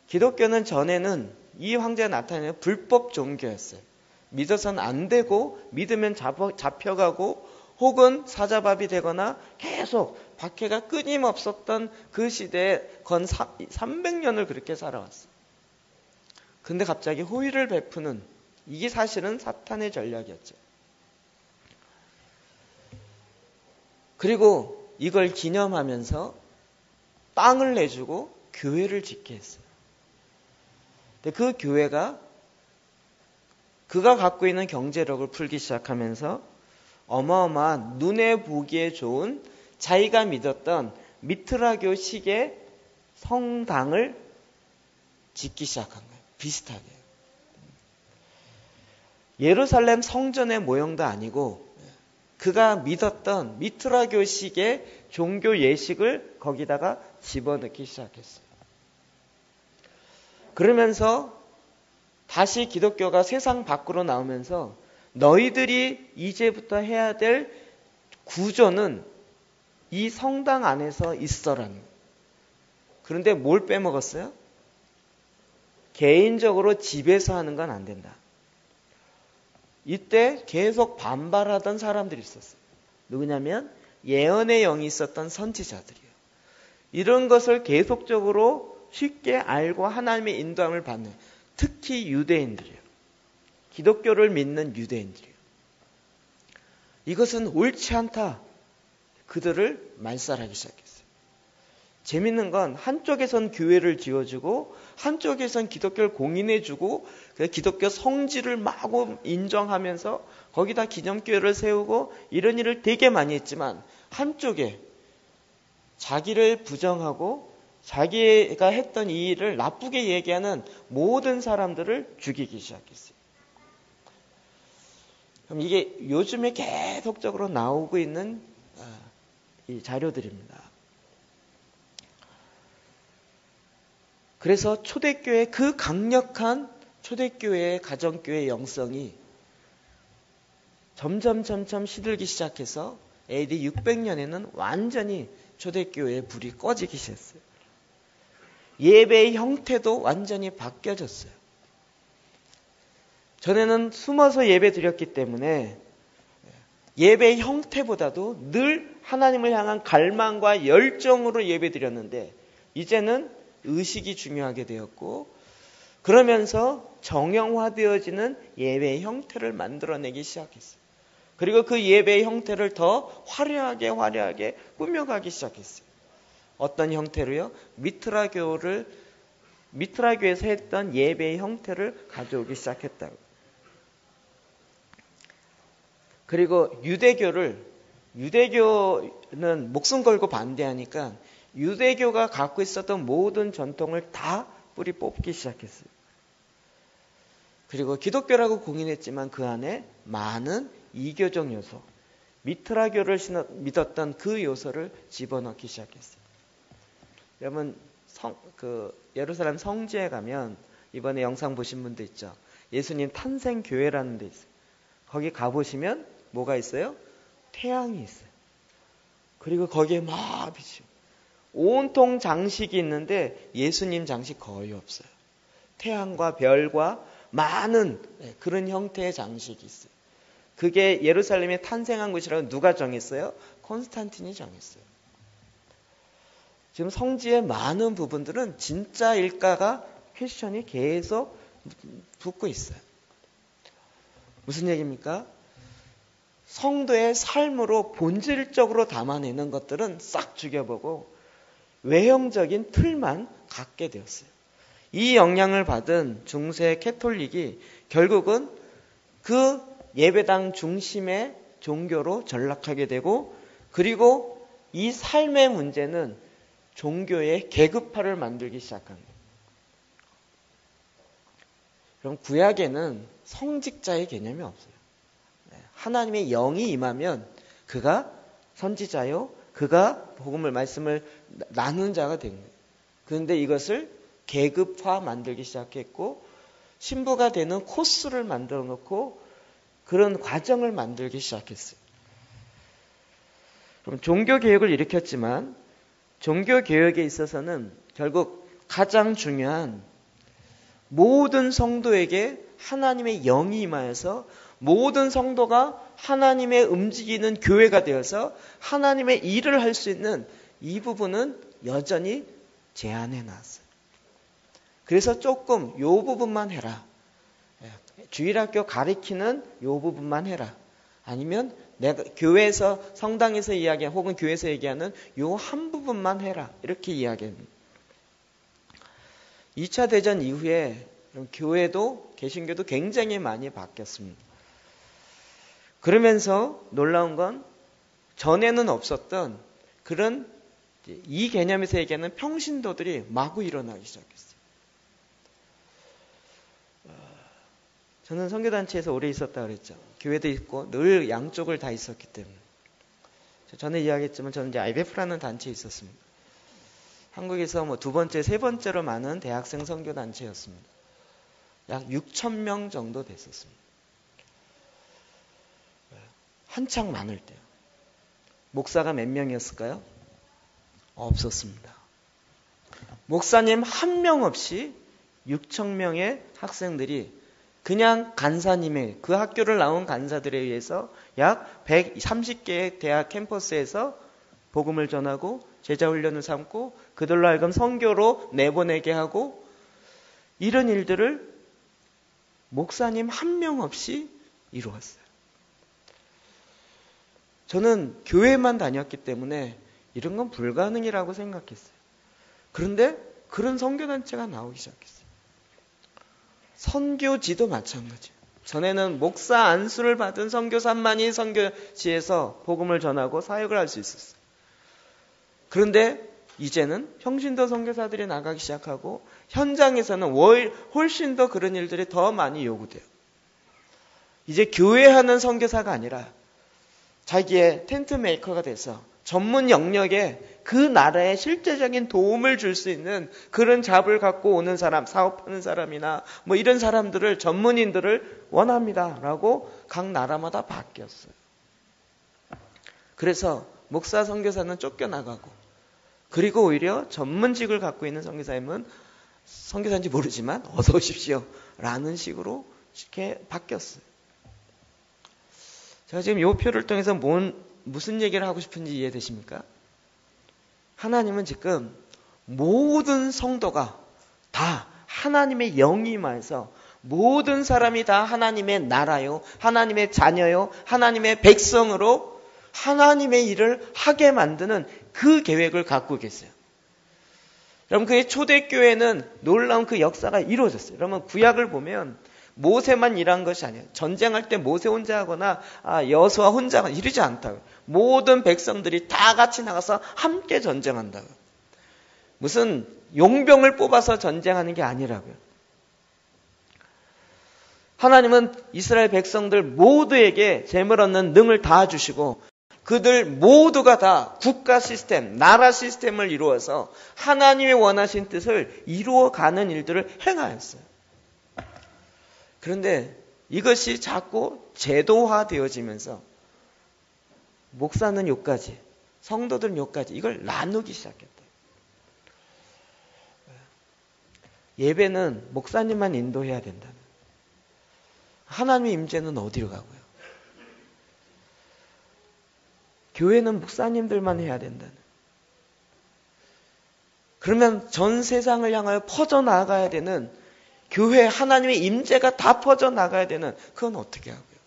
기독교는 전에는 이 황제가 나타내는 불법 종교였어요. 믿어서는 안 되고 믿으면 잡혀가고 혹은 사자밥이 되거나 계속 박해가 끊임없었던 그 시대에 건 300년을 그렇게 살아왔어요. 근데 갑자기 호의를 베푸는 이게 사실은 사탄의 전략이었죠. 그리고 이걸 기념하면서 땅을 내주고 교회를 짓게 했어요. 근데 그 교회가 그가 갖고 있는 경제력을 풀기 시작하면서 어마어마한 눈에 보기에 좋은 자기가 믿었던 미트라교식의 성당을 짓기 시작한 거예요. 비슷하게. 예루살렘 성전의 모형도 아니고 그가 믿었던 미트라교식의 종교 예식을 거기다가 집어넣기 시작했어요. 그러면서 다시 기독교가 세상 밖으로 나오면서 너희들이 이제부터 해야 될 구조는 이 성당 안에서 있어라는 거예요. 그런데 뭘 빼먹었어요? 개인적으로 집에서 하는 건 안 된다. 이때 계속 반발하던 사람들이 있었어요. 누구냐면 예언의 영이 있었던 선지자들이에요. 이런 것을 계속적으로 쉽게 알고 하나님의 인도함을 받는 특히 유대인들이에요. 기독교를 믿는 유대인들이에요. 이것은 옳지 않다. 그들을 말살하기 시작했어요. 재밌는 건 한쪽에선 교회를 지어주고 한쪽에선 기독교를 공인해주고 기독교 성질을 마구 인정하면서 거기다 기념교회를 세우고 이런 일을 되게 많이 했지만 한쪽에 자기를 부정하고 자기가 했던 이 일을 나쁘게 얘기하는 모든 사람들을 죽이기 시작했어요. 그럼 이게 요즘에 계속적으로 나오고 있는 이 자료들입니다. 그래서 초대교회 그 강력한 초대교회의 가정교회 영성이 점점 시들기 시작해서 AD 600년에는 완전히 초대교회의 불이 꺼지기 시작했어요. 예배의 형태도 완전히 바뀌어졌어요. 전에는 숨어서 예배 드렸기 때문에 예배의 형태보다도 늘 하나님을 향한 갈망과 열정으로 예배 드렸는데 이제는 의식이 중요하게 되었고 그러면서 정형화되어지는 예배의 형태를 만들어내기 시작했어요. 그리고 그 예배의 형태를 더 화려하게 꾸며가기 시작했어요. 어떤 형태로요? 미트라교에서 했던 예배의 형태를 가져오기 시작했다고. 그리고 유대교는 목숨 걸고 반대하니까 유대교가 갖고 있었던 모든 전통을 다 뿌리 뽑기 시작했어요. 그리고 기독교라고 공인했지만 그 안에 많은 이교적 요소, 미트라교를 믿었던 그 요소를 집어넣기 시작했어요. 여러분 예루살렘 성지에 가면 이번에 영상 보신 분도 있죠. 예수님 탄생교회라는 데 있어요. 거기 가보시면 뭐가 있어요? 태양이 있어요. 그리고 거기에 막 빛이 온통 장식이 있는데 예수님 장식 거의 없어요. 태양과 별과 많은 그런 형태의 장식이 있어요. 그게 예루살렘에 탄생한 곳이라고 누가 정했어요? 콘스탄틴이 정했어요. 지금 성지의 많은 부분들은 진짜일까가 퀘스천이 계속 붙고 있어요. 무슨 얘기입니까? 성도의 삶으로 본질적으로 담아내는 것들은 싹 죽여보고 외형적인 틀만 갖게 되었어요. 이 영향을 받은 중세 캐톨릭이 결국은 그 예배당 중심의 종교로 전락하게 되고, 그리고 이 삶의 문제는 종교의 계급화를 만들기 시작합니다. 그럼 구약에는 성직자의 개념이 없어요. 하나님의 영이 임하면 그가 선지자요, 그가 복음을 말씀을 나누는 자가 된 거예요. 그런데 이것을 계급화 만들기 시작했고, 신부가 되는 코스를 만들어 놓고 그런 과정을 만들기 시작했어요. 그럼 종교개혁을 일으켰지만 종교개혁에 있어서는 결국 가장 중요한 모든 성도에게 하나님의 영이 임하여서 모든 성도가 하나님의 움직이는 교회가 되어서 하나님의 일을 할 수 있는 이 부분은 여전히 제한해 놨어요. 그래서 조금 요 부분만 해라. 주일학교 가리키는 요 부분만 해라. 아니면 내가 교회에서 성당에서 이야기하는 혹은 교회에서 얘기하는 요 한 부분만 해라. 이렇게 이야기합니다. 2차 대전 이후에 교회도 개신교도 굉장히 많이 바뀌었습니다. 그러면서 놀라운 건 전에는 없었던 그런 이 개념에서 얘기하는 평신도들이 마구 일어나기 시작했어요. 저는 선교단체에서 오래 있었다 그랬죠. 교회도 있고 늘 양쪽을 다 있었기 때문에. 전에 이야기했지만 저는 이제 IBF라는 단체에 있었습니다. 한국에서 두 번째, 세 번째로 많은 대학생 선교단체였습니다. 약 6,000명 정도 됐었습니다. 한창 많을 때요. 목사가 몇 명이었을까요? 없었습니다. 목사님 한 명 없이 6,000명의 학생들이 그냥 간사님의 그 학교를 나온 간사들에 의해서 약 130개의 대학 캠퍼스에서 복음을 전하고 제자훈련을 삼고 그들로 하여금 선교로 내보내게 하고, 이런 일들을 목사님 한 명 없이 이루었어요. 저는 교회만 다녔기 때문에 이런 건 불가능이라고 생각했어요. 그런데 그런 선교단체가 나오기 시작했어요. 선교지도 마찬가지예요. 전에는 목사 안수를 받은 선교사만이 선교지에서 복음을 전하고 사역을 할 수 있었어요. 그런데 이제는 평신도 선교사들이 나가기 시작하고 현장에서는 훨씬 더 그런 일들이 더 많이 요구돼요. 이제 교회하는 선교사가 아니라 자기의 텐트 메이커가 돼서 전문 영역에 그 나라에 실제적인 도움을 줄 수 있는 그런 잡을 갖고 오는 사람, 사업하는 사람이나 이런 사람들을, 전문인들을 원합니다 라고 각 나라마다 바뀌었어요. 그래서 목사 선교사는 쫓겨나가고, 그리고 오히려 전문직을 갖고 있는 선교사님은 선교사인지 모르지만 어서 오십시오 라는 식으로 이렇게 바뀌었어요. 제가 지금 이 표를 통해서 무슨 얘기를 하고 싶은지 이해되십니까? 하나님은 지금 모든 성도가 다 하나님의 영이 임하여서 모든 사람이 다 하나님의 나라요, 하나님의 자녀요, 하나님의 백성으로 하나님의 일을 하게 만드는 그 계획을 갖고 계세요. 여러분, 그의 초대교회는 놀라운 그 역사가 이루어졌어요. 여러분, 구약을 보면 모세만 일한 것이 아니에요. 전쟁할 때 모세 혼자 하거나 여호수아 혼자 하거나 이러지 않다고요. 모든 백성들이 다 같이 나가서 함께 전쟁한다고요. 무슨 용병을 뽑아서 전쟁하는 게 아니라고요. 하나님은 이스라엘 백성들 모두에게 재물 얻는 능을 다 주시고 그들 모두가 다 국가 시스템, 나라 시스템을 이루어서 하나님의 원하신 뜻을 이루어가는 일들을 행하였어요. 그런데 이것이 자꾸 제도화되어지면서 목사는 요까지, 성도들은 요까지 이걸 나누기 시작했다. 예배는 목사님만 인도해야 된다는, 하나님의 임재는 어디로 가고요? 교회는 목사님들만 해야 된다는. 그러면 전 세상을 향하여 퍼져나가야 되는 교회 하나님의 임재가 다 퍼져 나가야 되는, 그건 어떻게 하고요?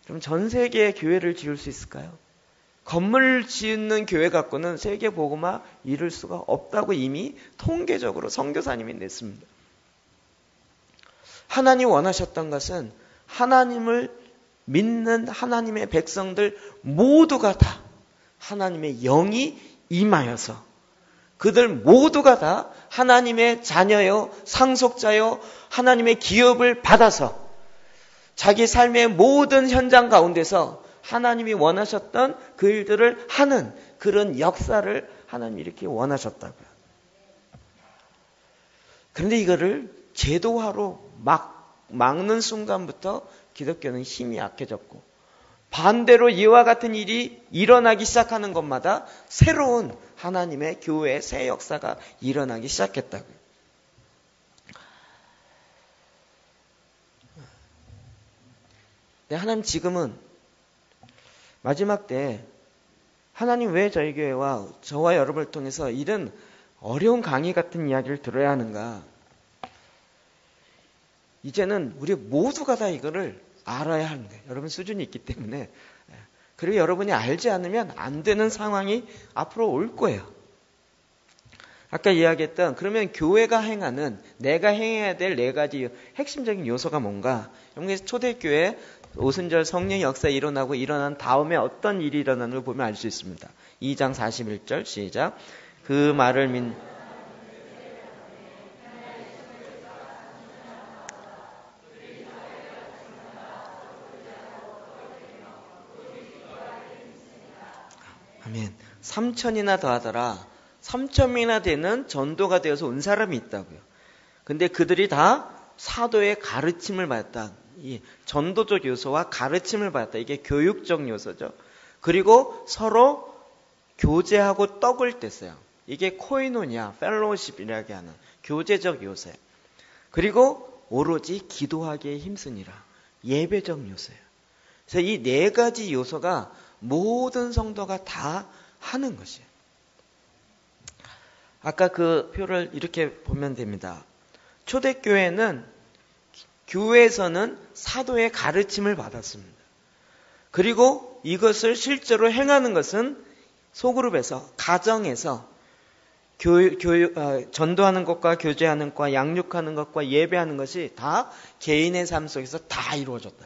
그럼 전 세계에 교회를 지을 수 있을까요? 건물 짓는 교회 갖고는 세계 복음화 이룰 수가 없다고 이미 통계적으로 선교사님이 냈습니다. 하나님 원하셨던 것은 하나님을 믿는 하나님의 백성들 모두가 다 하나님의 영이 임하여서 그들 모두가 다 하나님의 자녀요, 상속자요, 하나님의 기업을 받아서 자기 삶의 모든 현장 가운데서 하나님이 원하셨던 그 일들을 하는 그런 역사를 하나님이 이렇게 원하셨다고요. 그런데 이거를 제도화로 막는 순간부터 기독교는 힘이 약해졌고, 반대로 이와 같은 일이 일어나기 시작하는 것마다 새로운 하나님의 교회의 새 역사가 일어나기 시작했다고요. 네, 하나님 지금은 마지막 때 하나님 왜 저희 교회와 저와 여러분을 통해서 이런 어려운 강의 같은 이야기를 들어야 하는가? 이제는 우리 모두가 다 이거를 알아야 하는 거예요. 여러분 수준이 있기 때문에. 그리고 여러분이 알지 않으면 안 되는 상황이 앞으로 올 거예요. 아까 이야기했던, 그러면 교회가 행하는, 내가 행해야 될 4가지 핵심적인 요소가 뭔가? 여러분 초대교회 오순절 성령 역사 일어나고 일어난 다음에 어떤 일이 일어나는 걸 보면 알 수 있습니다. 2장 41절 시작. 그 말을 아멘. 3,000이나 더하더라. 3,000명이나 되는 전도가 되어서 온 사람이 있다고요. 근데 그들이 다 사도의 가르침을 받았다. 이 전도적 요소와 가르침을 받았다. 이게 교육적 요소죠. 그리고 서로 교제하고 떡을 뗐어요. 이게 코이노니아, 펠로우십이라고 하는 교제적 요소예요. 그리고 오로지 기도하기에 힘쓰니라. 예배적 요소예요. 그래서 이 4가지 요소가 모든 성도가 다 하는 것이에요. 아까 그 표를 이렇게 보면 됩니다. 초대교회는 교회에서는 사도의 가르침을 받았습니다. 그리고 이것을 실제로 행하는 것은 소그룹에서, 가정에서 전도하는 것과 교제하는 것과 양육하는 것과 예배하는 것이 다 개인의 삶 속에서 다 이루어졌다.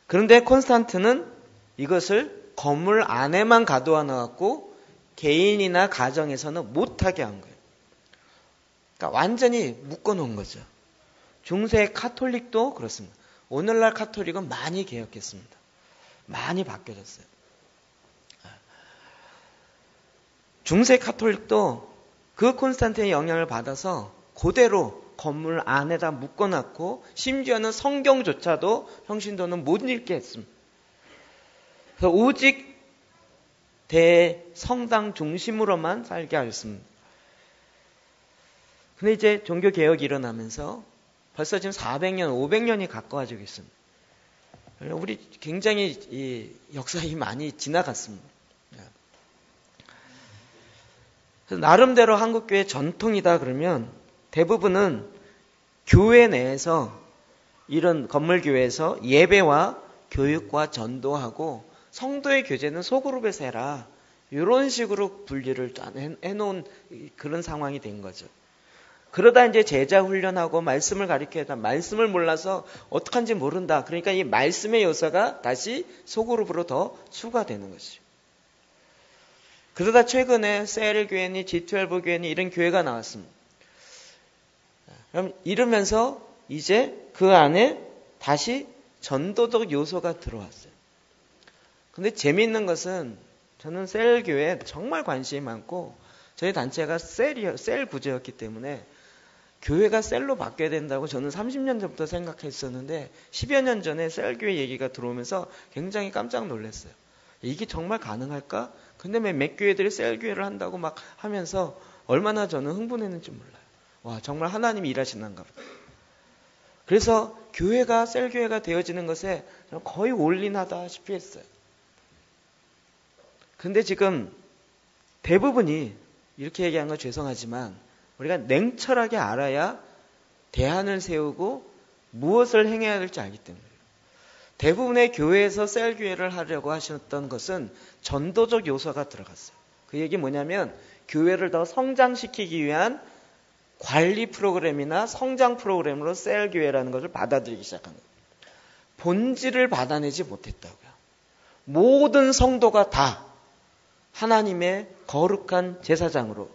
그런데 콘스탄트는 이것을 건물 안에만 가둬 놔갖고 개인이나 가정에서는 못하게 한 거예요. 그러니까 완전히 묶어놓은 거죠. 중세 카톨릭도 그렇습니다. 오늘날 카톨릭은 많이 개혁했습니다. 많이 바뀌어졌어요. 중세 카톨릭도 그 콘스탄틴의 영향을 받아서 그대로 건물 안에다 묶어놨고 심지어는 성경조차도 평신도는 못 읽게 했습니다. 그래서 오직 대성당 중심으로만 살게 하였습니다. 근데 이제 종교개혁이 일어나면서 벌써 지금 400년, 500년이 가까워지고 있습니다. 우리 굉장히 이 역사가 많이 지나갔습니다. 그래서 나름대로 한국교회 전통이다 그러면 대부분은 교회 내에서 이런 건물교회에서 예배와 교육과 전도하고 성도의 교제는 소그룹에서 해라. 이런 식으로 분리를 해놓은 그런 상황이 된 거죠. 그러다 이제 제자 훈련하고 말씀을 가르쳐야 다 말씀을 몰라서 어떡한지 모른다. 그러니까 이 말씀의 요소가 다시 소그룹으로 더 추가되는 것이죠. 그러다 최근에 셀 교회니 G12 교회니 이런 교회가 나왔습니다. 그럼 이러면서 이제 그 안에 다시 전도적 요소가 들어왔어요. 근데 재미있는 것은 저는 셀 교회에 정말 관심이 많고 저희 단체가 셀 구조였기 때문에 교회가 셀로 바뀌어야 된다고 저는 30년 전부터 생각했었는데 10여 년 전에 셀 교회 얘기가 들어오면서 굉장히 깜짝 놀랐어요. 이게 정말 가능할까? 근데 몇 교회들이 셀 교회를 한다고 막 하면서 얼마나 저는 흥분했는지 몰라요. 와, 정말 하나님이 일하시는가 보다. 그래서 교회가 셀 교회가 되어지는 것에 거의 올인하다시피 했어요. 근데 지금 대부분이 이렇게 얘기한 건 죄송하지만 우리가 냉철하게 알아야 대안을 세우고 무엇을 행해야 될지 알기 때문에 대부분의 교회에서 셀교회를 하려고 하셨던 것은 전도적 요소가 들어갔어요. 그 얘기 뭐냐면 교회를 더 성장시키기 위한 관리 프로그램이나 성장 프로그램으로 셀교회라는 것을 받아들이기 시작한 거예요. 본질을 받아내지 못했다고요. 모든 성도가 다 하나님의 거룩한 제사장으로,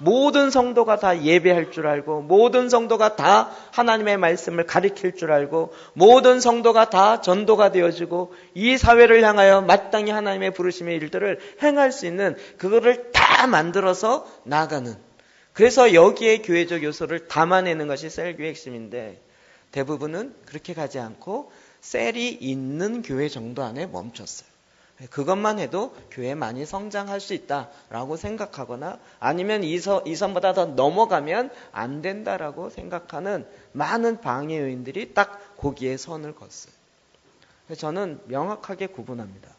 모든 성도가 다 예배할 줄 알고, 모든 성도가 다 하나님의 말씀을 가리킬 줄 알고, 모든 성도가 다 전도가 되어지고 이 사회를 향하여 마땅히 하나님의 부르심의 일들을 행할 수 있는 그거를 다 만들어서 나아가는, 그래서 여기에 교회적 요소를 담아내는 것이 셀교의 핵심인데 대부분은 그렇게 가지 않고 셀이 있는 교회 정도 안에 멈췄어요. 그것만 해도 교회 많이 성장할 수 있다라고 생각하거나 아니면 이 선보다 더 넘어가면 안 된다라고 생각하는 많은 방해 요인들이 딱 거기에 선을 걷어요. 그래서 저는 명확하게 구분합니다.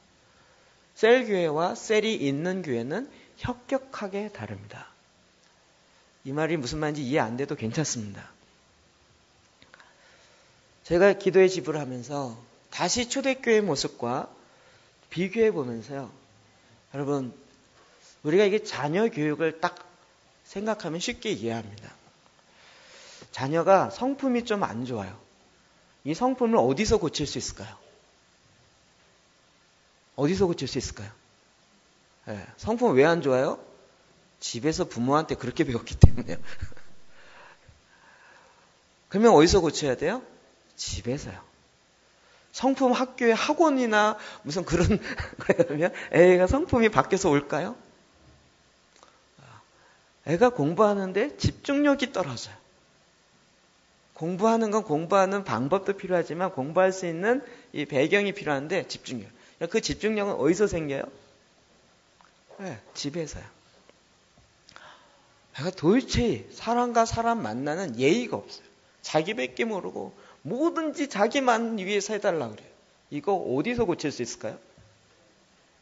셀 교회와 셀이 있는 교회는 혁격하게 다릅니다. 이 말이 무슨 말인지 이해 안 돼도 괜찮습니다. 제가 기도의 집을 하면서 다시 초대교회의 모습과 비교해 보면서요. 여러분, 우리가 이게 자녀 교육을 딱 생각하면 쉽게 이해합니다. 자녀가 성품이 좀 안 좋아요. 이 성품을 어디서 고칠 수 있을까요? 어디서 고칠 수 있을까요? 네, 성품은 왜 안 좋아요? 집에서 부모한테 그렇게 배웠기 때문에요. 그러면 어디서 고쳐야 돼요? 집에서요. 성품 학교에 학원이나 무슨 그런 그러면 애가 성품이 바뀌어서 올까요? 애가 공부하는데 집중력이 떨어져요. 공부하는 건 공부하는 방법도 필요하지만 공부할 수 있는 이 배경이 필요한데 집중력. 그 집중력은 어디서 생겨요? 네, 집에서요. 애가 도대체 사람과 사람 만나는 예의가 없어요. 자기밖에 모르고 뭐든지 자기만 위해서 해달라 그래요. 이거 어디서 고칠 수 있을까요?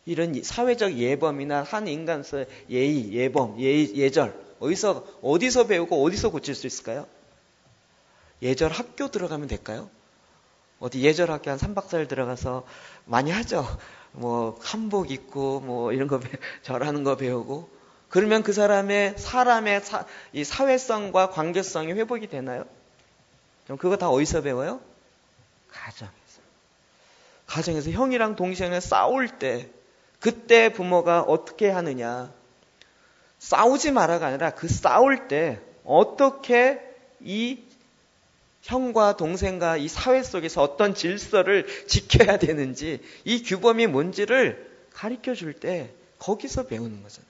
이런 사회적 예범이나 한 인간의 예의, 예범, 예절 어디서 배우고 어디서 고칠 수 있을까요? 예절 학교 들어가면 될까요? 어디 예절 학교 한 3박 4일 들어가서 많이 하죠. 뭐 한복 입고 뭐 이런 거 절하는 거 배우고 그러면 그 사람의 이 사회성과 관계성이 회복이 되나요? 그럼 그거 다 어디서 배워요? 가정에서 형이랑 동생이 싸울 때 그때 부모가 어떻게 하느냐. 싸우지 마라가 아니라 그 싸울 때 어떻게 이 형과 동생과 이 사회 속에서 어떤 질서를 지켜야 되는지 이 규범이 뭔지를 가르쳐 줄 때 거기서 배우는 거잖아요.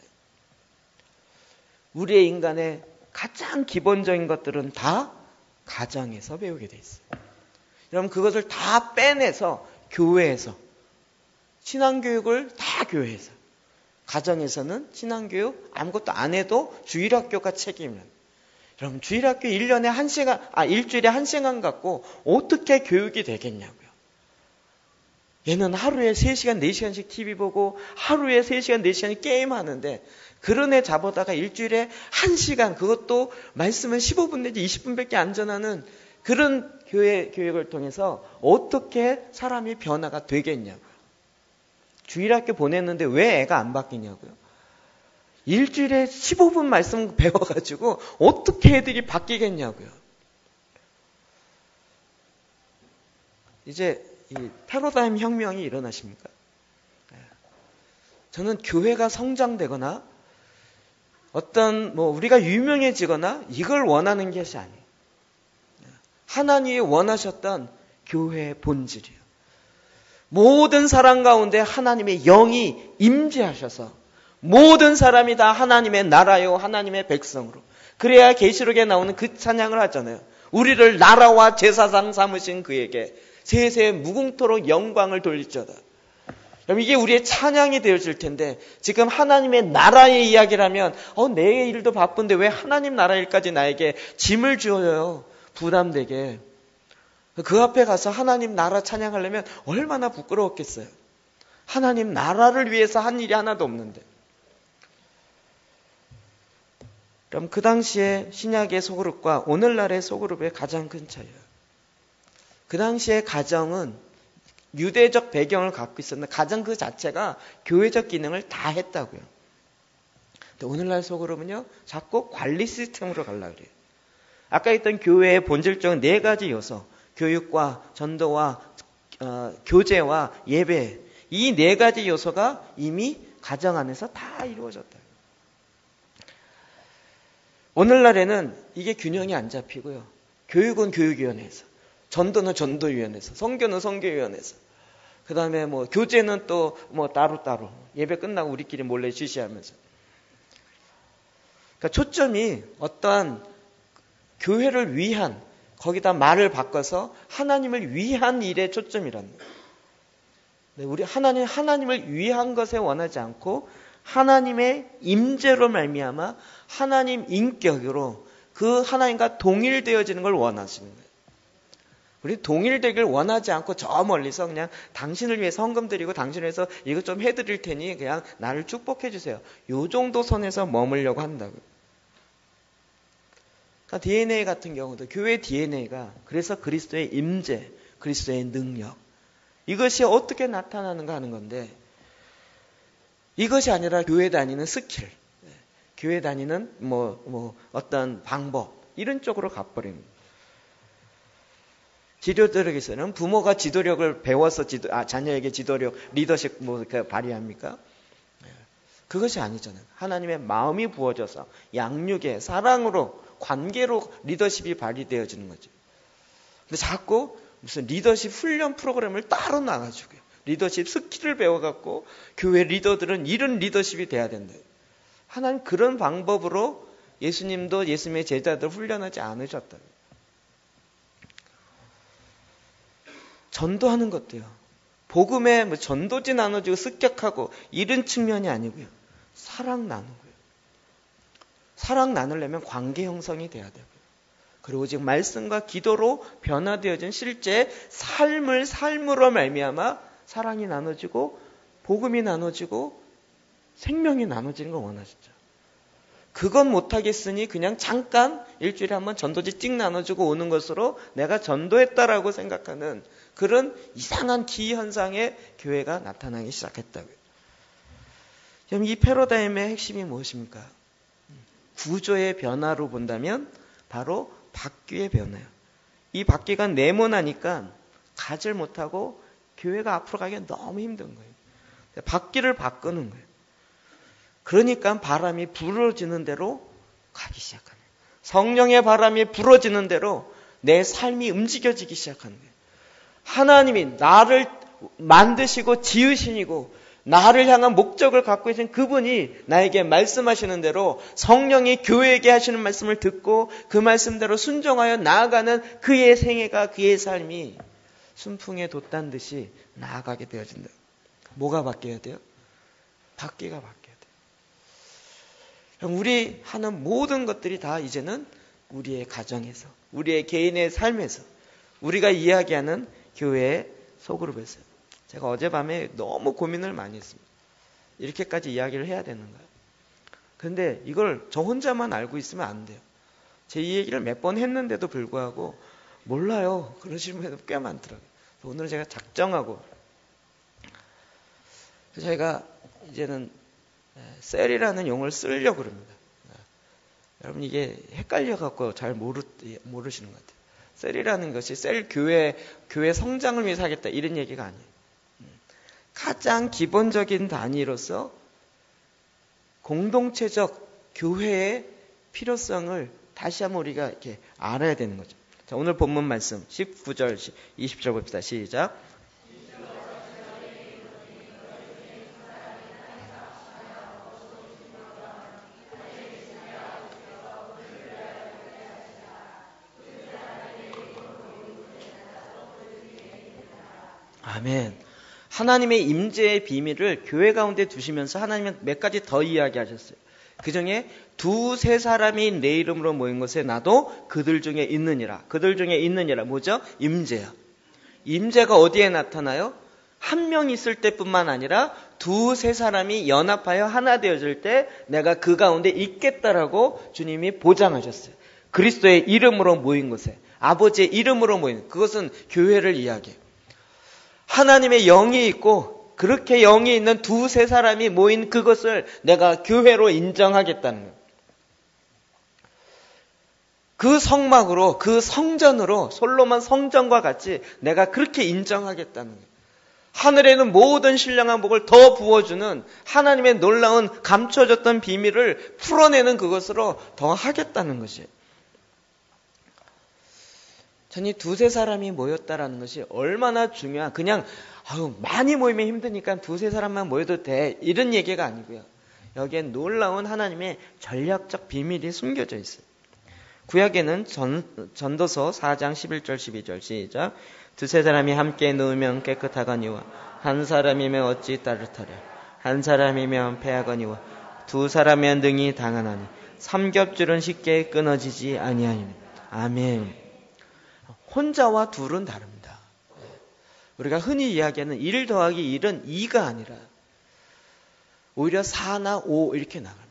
우리의 인간의 가장 기본적인 것들은 다 가정에서 배우게 돼 있어요. 여러분 그것을 다 빼내서 교회에서 신앙교육을 다 교회에서 가정에서는 신앙교육 아무것도 안 해도 주일학교가 책임을. 여러분 주일학교 1년에 1시간, 일주일에 1시간 갖고 어떻게 교육이 되겠냐고요. 얘는 하루에 3시간, 4시간씩 TV 보고 하루에 3시간, 4시간 게임하는데 그런 애 잡아다가 일주일에 1시간 그것도 말씀은 15분 내지 20분밖에 안 전하는 그런 교회 교육을 통해서 어떻게 사람이 변화가 되겠냐고요. 주일학교 보냈는데 왜 애가 안 바뀌냐고요. 일주일에 15분 말씀 배워가지고 어떻게 애들이 바뀌겠냐고요. 이제 이 패러다임 혁명이 일어나십니까? 저는 교회가 성장되거나 어떤 우리가 유명해지거나 이걸 원하는 것이 아니에요. 하나님이 원하셨던 교회의 본질이에요. 모든 사람 가운데 하나님의 영이 임재하셔서 모든 사람이 다 하나님의 나라요 하나님의 백성으로 그래야 계시록에 나오는 그 찬양을 하잖아요. 우리를 나라와 제사장 삼으신 그에게 세세 무궁토록 영광을 돌릴지어다. 그럼 이게 우리의 찬양이 되어질 텐데 지금 하나님의 나라의 이야기를 하면 내 일도 바쁜데 왜 하나님 나라 일까지 나에게 짐을 주어요. 부담되게. 그 앞에 가서 하나님 나라 찬양하려면 얼마나 부끄러웠겠어요. 하나님 나라를 위해서 한 일이 하나도 없는데. 그럼 그 당시에 신약의 소그룹과 오늘날의 소그룹의 가장 큰 차이예요. 그 당시에 가정은 유대적 배경을 갖고 있었는데 가정 그 자체가 교회적 기능을 다 했다고요. 근데 오늘날 소그룹은요, 자꾸 관리 시스템으로 가려고 그래요. 아까 했던 교회의 본질적인 4가지 요소, 교육과 전도와 교제와 예배, 이 4가지 요소가 이미 가정 안에서 다 이루어졌다. 오늘날에는 이게 균형이 안 잡히고요. 교육은 교육위원회에서, 전도는 전도위원회에서, 선교는 선교위원회에서, 그 다음에 뭐 교제는 또 뭐 따로따로, 예배 끝나고 우리끼리 몰래 지시하면서. 그러니까 초점이 어떠한 교회를 위한, 거기다 말을 바꿔서 하나님을 위한 일에 초점이라는 거예요. 우리 하나님을 위한 것에 원하지 않고 하나님의 임재로 말미암아 하나님 인격으로 그 하나님과 동일되어지는 걸 원하시는 거예요. 우리 동일되길 원하지 않고 저 멀리서 그냥 당신을 위해서 헌금 드리고 당신을 위해서 이것 좀 해드릴 테니 그냥 나를 축복해 주세요. 요 정도 선에서 머물려고 한다고요. 그러니까 DNA 같은 경우도 교회 DNA가 그래서 그리스도의 임재, 그리스도의 능력, 이것이 어떻게 나타나는가 하는 건데, 이것이 아니라 교회 다니는 스킬, 교회 다니는 어떤 방법, 이런 쪽으로 가버립니다. 지도력에서는 부모가 지도력을 배워서 자녀에게 지도력, 리더십 발휘합니까? 그것이 아니잖아요. 하나님의 마음이 부어져서 양육의 사랑으로, 관계로 리더십이 발휘되어지는 거죠. 근데 자꾸 무슨 리더십 훈련 프로그램을 따로 나가지고요. 리더십 스킬을 배워갖고 교회 리더들은 이런 리더십이 돼야 된다. 하나님 그런 방법으로 예수님도 예수님의 제자들 훈련하지 않으셨다고요. 전도하는 것도요. 복음에 전도지 나눠주고 습격하고 이런 측면이 아니고요. 사랑 나누고요. 사랑 나누려면 관계 형성이 돼야 되고요. 그리고 지금 말씀과 기도로 변화되어진 실제 삶으로 말미암아 사랑이 나눠지고 복음이 나눠지고 생명이 나눠지는 걸 원하시죠. 그건 못하겠으니 그냥 잠깐 일주일에 한번 전도지 찍 나눠주고 오는 것으로 내가 전도했다라고 생각하는 그런 이상한 기현상의 교회가 나타나기 시작했다고요. 그럼 이 패러다임의 핵심이 무엇입니까? 구조의 변화로 본다면 바로 바퀴의 변화예요. 이 바퀴가 네모나니까 가질 못하고 교회가 앞으로 가기가 너무 힘든 거예요. 바퀴를 바꾸는 거예요. 그러니까 바람이 불어지는 대로 가기 시작하는 거예요. 성령의 바람이 불어지는 대로 내 삶이 움직여지기 시작하는 거예요. 하나님이 나를 만드시고 지으시고 나를 향한 목적을 갖고 계신 그분이 나에게 말씀하시는 대로 성령이 교회에게 하시는 말씀을 듣고 그 말씀대로 순종하여 나아가는 그의 생애가, 그의 삶이 순풍에 돛단 듯이 나아가게 되어진다. 뭐가 바뀌어야 돼요? 바퀴가 바뀌어야 돼요. 우리 하는 모든 것들이 다 이제는 우리의 가정에서, 우리의 개인의 삶에서, 우리가 이야기하는 교회의 소그룹에서. 제가 어젯밤에 너무 고민을 많이 했습니다. 이렇게까지 이야기를 해야 되는가. 그런데 이걸 저 혼자만 알고 있으면 안 돼요. 제 이 얘기를 몇 번 했는데도 불구하고 몰라요. 그러시는 분들도 꽤 많더라고요. 오늘 제가 작정하고 저희가 이제는 셀이라는 용어를 쓰려고 그럽니다. 여러분 이게 헷갈려갖고 잘 모르시는 것 같아요. 셀이라는 것이 교회 성장을 위해서 하겠다 이런 얘기가 아니에요. 가장 기본적인 단위로서 공동체적 교회의 필요성을 다시 한번 우리가 이렇게 알아야 되는 거죠. 자, 오늘 본문 말씀 19절, 20절 봅시다. 시작. 아멘. 하나님의 임재의 비밀을 교회 가운데 두시면서 하나님은 몇 가지 더 이야기하셨어요. 그 중에 2-3 사람이 내 이름으로 모인 곳에 나도 그들 중에 있느니라. 그들 중에 있느니라. 뭐죠? 임재야. 임재가 어디에 나타나요? 한 명 있을 때뿐만 아니라 두세 사람이 연합하여 하나 되어질 때 내가 그 가운데 있겠다라고 주님이 보장하셨어요. 그리스도의 이름으로 모인 곳에, 아버지의 이름으로 모인, 그것은 교회를 이야기해요. 하나님의 영이 있고 그렇게 영이 있는 두세 사람이 모인 그것을 내가 교회로 인정하겠다는 거예요. 그 성막으로, 그 성전으로, 솔로몬 성전과 같이 내가 그렇게 인정하겠다는 거예요. 하늘에는 모든 신령한 복을 더 부어주는 하나님의 놀라운 감춰졌던 비밀을 풀어내는 그것으로 더 하겠다는 것이에요. 전 이 두세 사람이 모였다라는 것이 얼마나 중요한, 그냥 많이 모이면 힘드니까 두세 사람만 모여도 돼, 이런 얘기가 아니고요. 여기엔 놀라운 하나님의 전략적 비밀이 숨겨져 있어요. 구약에는 전도서 4장 11절 12절 시작. 두세 사람이 함께 누우면 깨끗하거니와 한 사람이면 어찌 따뜻하랴. 한 사람이면 패하거니와 두 사람이면 능히 당하나니 삼겹줄은 쉽게 끊어지지 아니하니. 아멘. 혼자와 둘은 다릅니다. 우리가 흔히 이야기하는 1 더하기 1은 2가 아니라 오히려 4나 5 이렇게 나갑니다.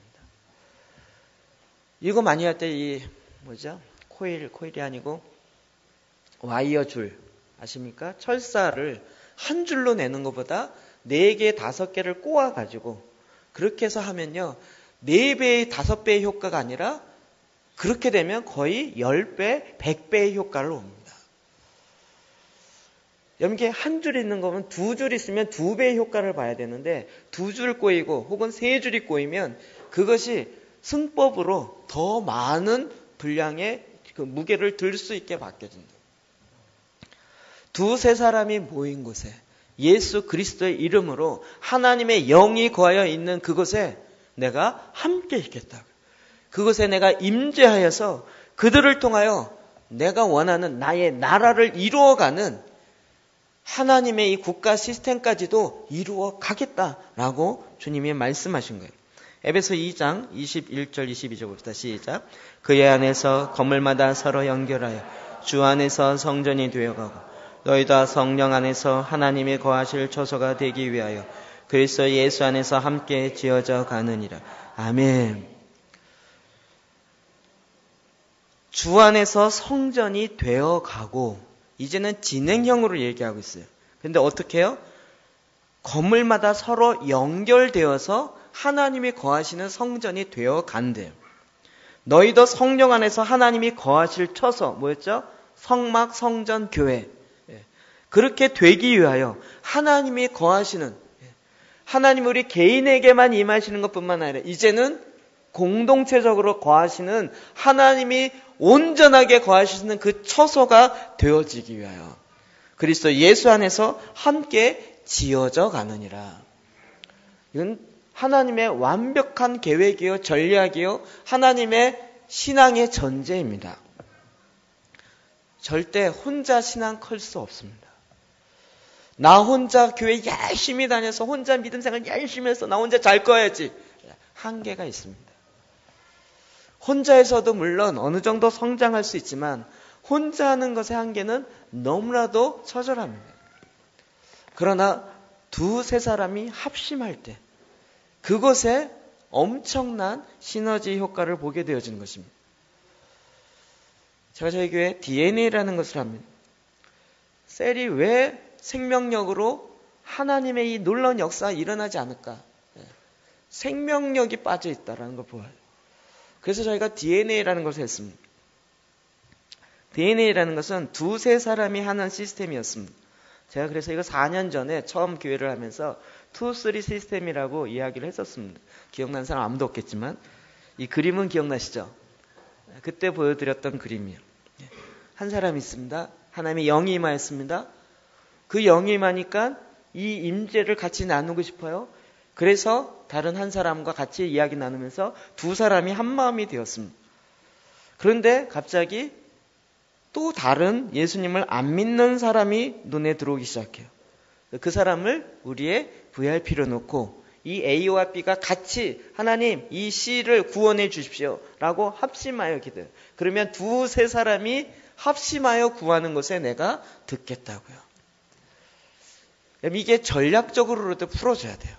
이거 많이 할 때 코일이 아니고 와이어 줄 아십니까? 철사를 한 줄로 내는 것보다 4개, 5개를 꼬아가지고 그렇게 해서 하면요, 4배의 5배의 효과가 아니라 그렇게 되면 거의 10배, 100배의 효과를 옵니다. 여기에 한 줄 있는 거면 2줄 있으면 2배의 효과를 봐야 되는데 2줄 꼬이고 혹은 3줄이 꼬이면 그것이 승법으로 더 많은 분량의 그 무게를 들 수 있게 바뀌어진다. 두세 사람이 모인 곳에 예수 그리스도의 이름으로 하나님의 영이 거하여 있는 그곳에 내가 함께 있겠다. 그곳에 내가 임재하여서 그들을 통하여 내가 원하는 나의 나라를 이루어가는 하나님의 이 국가 시스템까지도 이루어 가겠다라고 주님이 말씀하신 거예요. 에베소 2장 21절 22절 봅시다. 시작. 그의 안에서 건물마다 서로 연결하여 주 안에서 성전이 되어가고 너희도 성령 안에서 하나님이 거하실 처소가 되기 위하여 그리스도 예수 안에서 함께 지어져 가느니라. 아멘. 주 안에서 성전이 되어가고 이제는 진행형으로 얘기하고 있어요. 근데 어떻게 해요? 건물마다 서로 연결되어서 하나님이 거하시는 성전이 되어간대요. 너희도 성령 안에서 하나님이 거하실 처소, 뭐였죠? 성막, 성전, 교회. 그렇게 되기 위하여 하나님이 거하시는, 하나님 우리 개인에게만 임하시는 것뿐만 아니라 이제는 공동체적으로 거하시는 하나님이 온전하게 거하시는 그 처소가 되어지기 위하여 그리스도 예수 안에서 함께 지어져 가느니라. 이건 하나님의 완벽한 계획이요, 전략이요, 하나님의 신앙의 전제입니다. 절대 혼자 신앙 클 수 없습니다. 나 혼자 교회 열심히 다녀서 혼자 믿음 생활 열심히 해서 나 혼자 잘 꺼야지. 한계가 있습니다. 혼자에서도 물론 어느 정도 성장할 수 있지만 혼자 하는 것의 한계는 너무나도 처절합니다. 그러나 두세 사람이 합심할 때 그것에 엄청난 시너지 효과를 보게 되어지는 것입니다. 제가 저희 교회에 DNA라는 것을 합니다. 셀이 왜 생명력으로 하나님의 이 놀라운 역사가 일어나지 않을까? 생명력이 빠져 있다는 걸 보아요. 그래서 저희가 DNA라는 것을 했습니다. DNA라는 것은 두세 사람이 하는 시스템이었습니다. 제가 그래서 이거 4년 전에 처음 교회를 하면서 2-3 시스템이라고 이야기를 했었습니다. 기억나는 사람 아무도 없겠지만 이 그림은 기억나시죠? 그때 보여드렸던 그림이에요. 한 사람이 있습니다. 하나님의 영이 임하였습니다. 그 영이 임하니까 이 임재를 같이 나누고 싶어요. 그래서 다른 한 사람과 같이 이야기 나누면서 두 사람이 한 마음이 되었습니다. 그런데 갑자기 또 다른 예수님을 안 믿는 사람이 눈에 들어오기 시작해요. 그 사람을 우리의 VIP로 놓고 이 A와 B가 같이 하나님 이 C를 구원해 주십시오 라고 합심하여 기도해요. 그러면 두세 사람이 합심하여 구하는 것에 내가 듣겠다고요. 이게 전략적으로도 풀어줘야 돼요.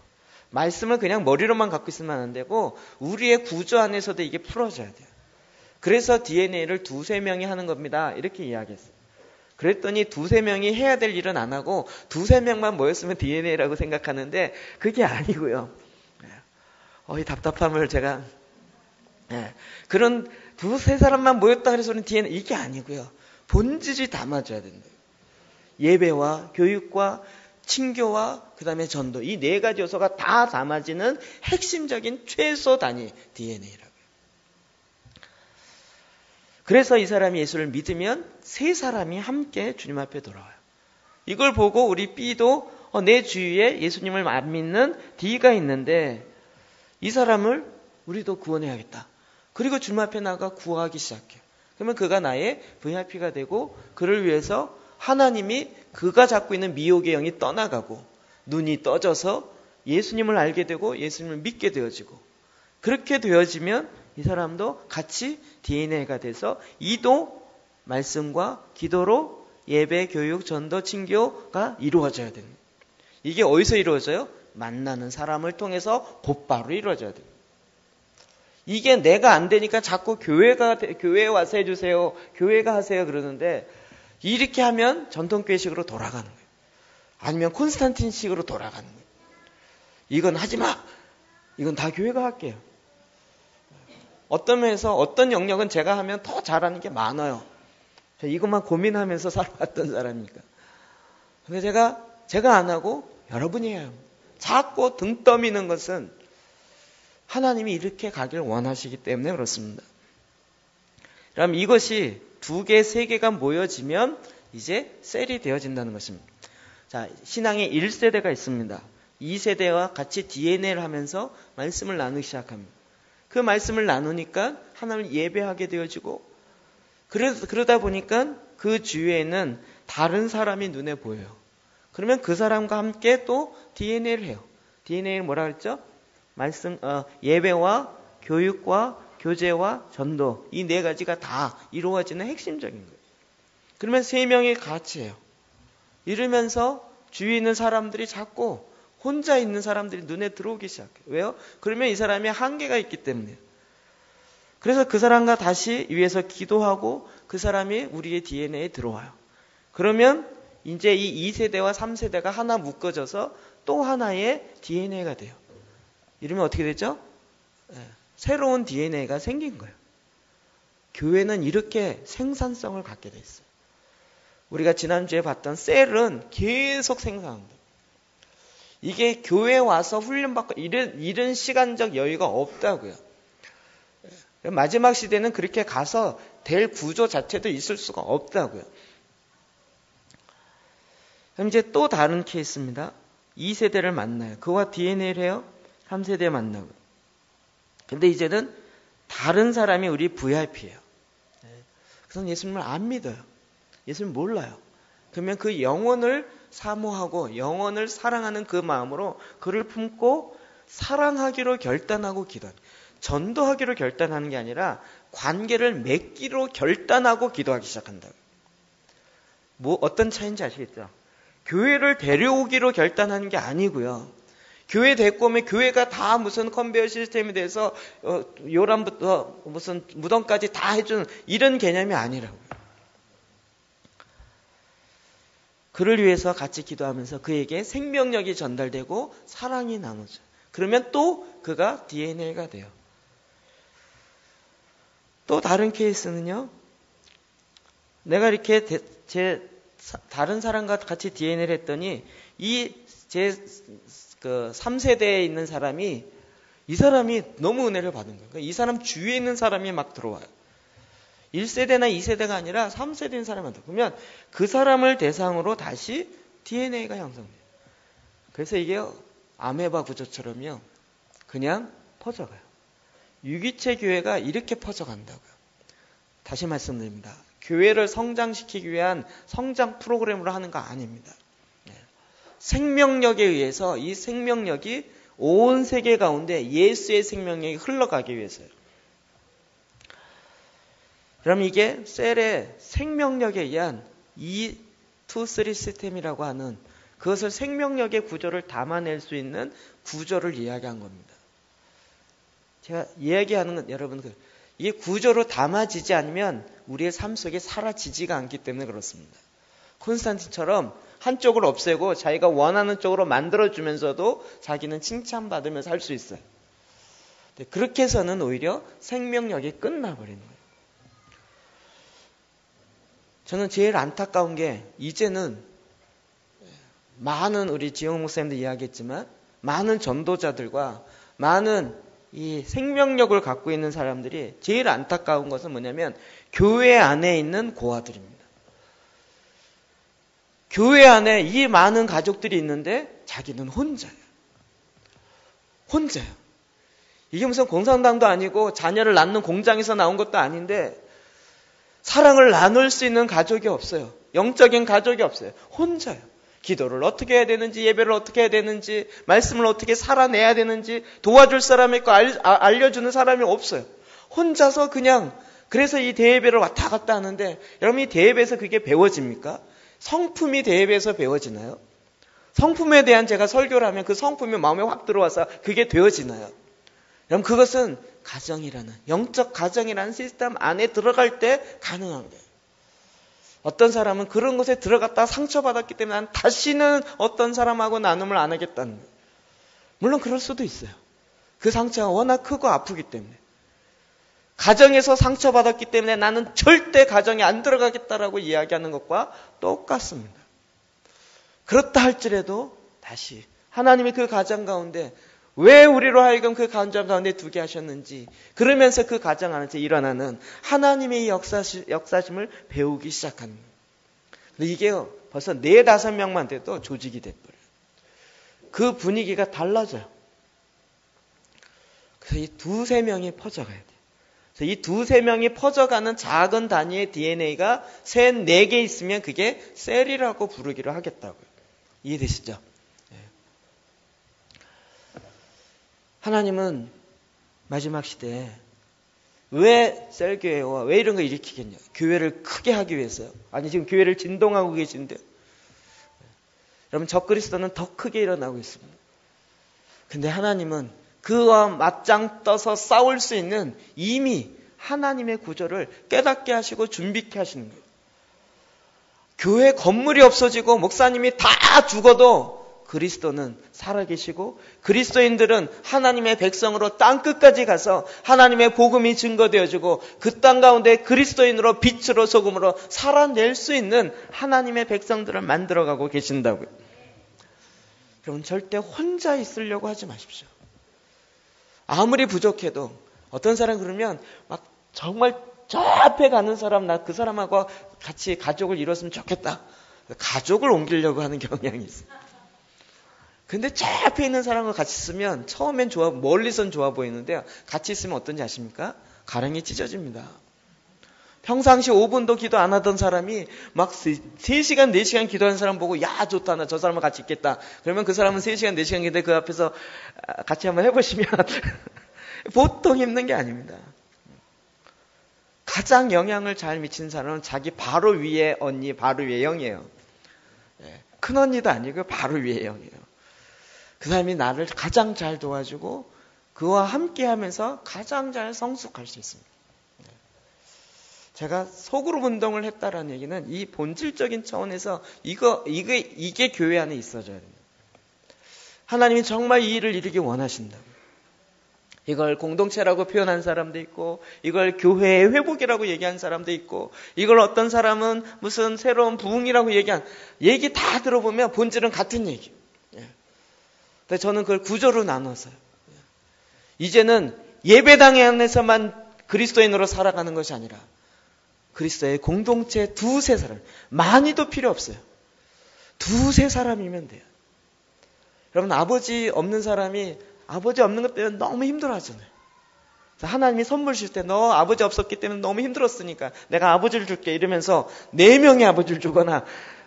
말씀을 그냥 머리로만 갖고 있으면 안 되고 우리의 구조 안에서도 이게 풀어져야 돼요. 그래서 DNA를 두세 명이 하는 겁니다. 이렇게 이야기했어요. 그랬더니 두세 명이 해야 될 일은 안 하고 두세 명만 모였으면 DNA라고 생각하는데 그게 아니고요. 이 답답함을 제가 그런 두세 사람만 모였다 그래서는 DNA 이게 아니고요. 본질이 담아져야 된다. 예배와 교육과 친교와 그 다음에 전도 이 네 가지 요소가 다 담아지는 핵심적인 최소 단위 DNA라고요. 그래서 이 사람이 예수를 믿으면 세 사람이 함께 주님 앞에 돌아와요. 이걸 보고 우리 B도 내 주위에 예수님을 안 믿는 D가 있는데 이 사람을 우리도 구원해야겠다. 그리고 주님 앞에 나가 구하기 시작해요. 그러면 그가 나의 VIP가 되고 그를 위해서 하나님이 그가 잡고 있는 미혹의 영이 떠나가고 눈이 떠져서 예수님을 알게 되고 예수님을 믿게 되어지고 그렇게 되어지면 이 사람도 같이 DNA가 돼서 이도 말씀과 기도로 예배, 교육, 전도, 친교가 이루어져야 됩니다. 이게 어디서 이루어져요? 만나는 사람을 통해서 곧바로 이루어져야 돼요. 이게 내가 안 되니까 자꾸 교회에 와서 해주세요. 교회가 하세요. 그러는데 이렇게 하면 전통교회식으로 돌아가는 거예요. 아니면 콘스탄틴식으로 돌아가는 거예요. 이건 하지 마. 이건 다 교회가 할게요. 어떤 면에서 어떤 영역은 제가 하면 더 잘하는 게 많아요. 이것만 고민하면서 살아왔던 사람이니까. 근데 제가 안 하고 여러분이 해요. 자꾸 등 떠미는 것은 하나님이 이렇게 가길 원하시기 때문에 그렇습니다. 그럼 이것이 두 개, 세 개가 모여지면 이제 셀이 되어진다는 것입니다. 자, 신앙의 1세대가 있습니다. 2세대와 같이 DNA를 하면서 말씀을 나누기 시작합니다. 그 말씀을 나누니까 하나님을 예배하게 되어지고 그러다 보니까 그 주위에는 다른 사람이 눈에 보여요. 그러면 그 사람과 함께 또 DNA를 해요. DNA를 뭐라 그랬죠? 예배와 교육과 교제와 전도 이 네 가지가 다 이루어지는 핵심적인 거예요. 그러면 세 명이 같이 해요. 이러면서 주위에 있는 사람들이 자꾸 혼자 있는 사람들이 눈에 들어오기 시작해요. 왜요? 그러면 이 사람이 한계가 있기 때문에. 그래서 그 사람과 다시 위에서 기도하고 그 사람이 우리의 DNA에 들어와요. 그러면 이제 이 2세대와 3세대가 하나 묶어져서 또 하나의 DNA가 돼요. 이러면 어떻게 되죠? 새로운 DNA가 생긴 거예요. 교회는 이렇게 생산성을 갖게 돼 있어요. 우리가 지난주에 봤던 셀은 계속 생산합니다. 이게 교회에 와서 훈련받고 이런 시간적 여유가 없다고요. 마지막 시대는 그렇게 가서 될 구조 자체도 있을 수가 없다고요. 그럼 이제 또 다른 케이스입니다. 2세대를 만나요. 그와 DNA를 해요. 3세대 만나고. 근데 이제는 다른 사람이 우리 VIP예요. 그래서 예수님을 안 믿어요. 예수님 몰라요. 그러면 그 영혼을 사모하고 영혼을 사랑하는 그 마음으로 그를 품고 사랑하기로 결단하고 기도하는 전도하기로 결단하는 게 아니라 관계를 맺기로 결단하고 기도하기 시작한다. 어떤 차이인지 아시겠죠? 교회를 데려오기로 결단하는 게 아니고요. 교회 데리고 오면 교회가 다 무슨 컨베이어 시스템이 돼서 요람부터 무슨 무덤까지 다 해주는 이런 개념이 아니라고요. 그를 위해서 같이 기도하면서 그에게 생명력이 전달되고 사랑이 나눠져요. 그러면 또 그가 DNA가 돼요. 또 다른 케이스는요. 내가 이렇게 다른 사람과 같이 DNA를 했더니 그 3세대에 있는 사람이 이 사람이 너무 은혜를 받은 거예요. 그러니까 이 사람 주위에 있는 사람이 막 들어와요. 1세대나 2세대가 아니라 3세대인 사람한테. 그러면 그 사람을 대상으로 다시 DNA가 형성돼요. 그래서 이게 아메바 구조처럼요. 그냥 퍼져가요. 유기체 교회가 이렇게 퍼져간다고요. 다시 말씀드립니다. 교회를 성장시키기 위한 성장 프로그램으로 하는 거 아닙니다. 생명력에 의해서 이 생명력이 온 세계 가운데 예수의 생명력이 흘러가기 위해서요. 그럼 이게 셀의 생명력에 의한 2, 2, 3 시스템이라고 하는 그것을 생명력의 구조를 담아낼 수 있는 구조를 이야기한 겁니다. 제가 이야기하는 건 여러분, 이게 구조로 담아지지 않으면 우리의 삶 속에 사라지지가 않기 때문에 그렇습니다. 콘스탄틴처럼 한쪽을 없애고 자기가 원하는 쪽으로 만들어주면서도 자기는 칭찬받으면서 할 수 있어요. 그렇게 해서는 오히려 생명력이 끝나버리는 거예요. 저는 제일 안타까운 게 이제는 많은 우리 지영 목사님도 이야기했지만 많은 전도자들과 많은 이 생명력을 갖고 있는 사람들이 제일 안타까운 것은 뭐냐면 교회 안에 있는 고아들입니다. 교회 안에 이 많은 가족들이 있는데 자기는 혼자예요. 혼자요. 이게 무슨 공산당도 아니고 자녀를 낳는 공장에서 나온 것도 아닌데 사랑을 나눌 수 있는 가족이 없어요. 영적인 가족이 없어요. 혼자요. 기도를 어떻게 해야 되는지, 예배를 어떻게 해야 되는지, 말씀을 어떻게 살아내야 되는지 도와줄 사람이 있고 알려주는 사람이 없어요. 혼자서 그냥 그래서 이 대예배를 왔다 갔다 하는데 여러분 이 대예배에서 그게 배워집니까? 성품이 대예배에서 배워지나요? 성품에 대한 제가 설교를 하면 그 성품이 마음에 확 들어와서 그게 되어지나요? 여러분 그것은 가정이라는 영적 가정이라는 시스템 안에 들어갈 때 가능한 거예요. 어떤 사람은 그런 곳에 들어갔다 상처받았기 때문에 난 다시는 어떤 사람하고 나눔을 안 하겠다는 거예요. 물론 그럴 수도 있어요. 그 상처가 워낙 크고 아프기 때문에. 가정에서 상처받았기 때문에 나는 절대 가정에 안 들어가겠다라고 이야기하는 것과 똑같습니다. 그렇다 할지라도 다시 하나님이 그 가정 가운데 왜 우리로 하여금 그 가정 가운데 두게 하셨는지 그러면서 그 가정 안에서 일어나는 하나님의 역사심을 배우기 시작하는 거예요. 근데 이게 벌써 4-5명만 돼도 조직이 돼버려요. 그 분위기가 달라져요. 그래서 이 2-3명이 퍼져가야 돼요. 그래서 이 2-3명이 퍼져가는 작은 단위의 DNA가 3-4개 있으면 그게 셀이라고 부르기로 하겠다고요. 이해되시죠? 하나님은 마지막 시대에 왜 셀교회와 왜 이런 거 일으키겠냐? 교회를 크게 하기 위해서요. 아니 지금 교회를 진동하고 계신데 여러분 적그리스도는 더 크게 일어나고 있습니다. 근데 하나님은 그와 맞짱 떠서 싸울 수 있는 이미 하나님의 구조를 깨닫게 하시고 준비케 하시는 거예요. 교회 건물이 없어지고 목사님이 다 죽어도 그리스도는 살아계시고 그리스도인들은 하나님의 백성으로 땅끝까지 가서 하나님의 복음이 증거되어지고 그 땅 가운데 그리스도인으로 빛으로 소금으로 살아낼 수 있는 하나님의 백성들을 만들어가고 계신다고요. 여러분 절대 혼자 있으려고 하지 마십시오. 아무리 부족해도 어떤 사람 그러면 막 정말 저 앞에 가는 사람 나 그 사람하고 같이 가족을 이뤘으면 좋겠다. 가족을 옮기려고 하는 경향이 있어요. 근데 저 앞에 있는 사람과 같이 있으면 처음엔 멀리선 좋아 보이는데요. 같이 있으면 어떤지 아십니까? 가랑이 찢어집니다. 평상시 5분도 기도 안 하던 사람이 막 3시간, 4시간 기도하는 사람 보고 야 좋다 나 저 사람과 같이 있겠다. 그러면 그 사람은 3시간, 4시간 기도해 그 앞에서 같이 한번 해보시면 보통 힘든 게 아닙니다. 가장 영향을 잘 미치는 사람은 자기 바로 위에 언니, 바로 위에 형이에요. 큰 언니도 아니고 바로 위에 형이에요. 그 사람이 나를 가장 잘 도와주고 그와 함께 하면서 가장 잘 성숙할 수 있습니다. 제가 소그룹 운동을 했다라는 얘기는 이 본질적인 차원에서 이게 교회 안에 있어져야 됩니다. 하나님이 정말 이 일을 이루기 원하신다고. 이걸 공동체라고 표현한 사람도 있고 이걸 교회의 회복이라고 얘기한 사람도 있고 이걸 어떤 사람은 무슨 새로운 부흥이라고 얘기한 얘기 다 들어보면 본질은 같은 얘기예요. 근데 저는 그걸 구조로 나눠서요. 이제는 예배당 안에서만 그리스도인으로 살아가는 것이 아니라 그리스도의 공동체 2-3사람 많이도 필요 없어요. 2-3사람이면 돼요. 여러분 아버지 없는 사람이 아버지 없는 것 때문에 너무 힘들어하잖아요. 하나님이 선물 줄 때 너 아버지 없었기 때문에 너무 힘들었으니까 내가 아버지를 줄게 이러면서 4명의 아버지를 주거나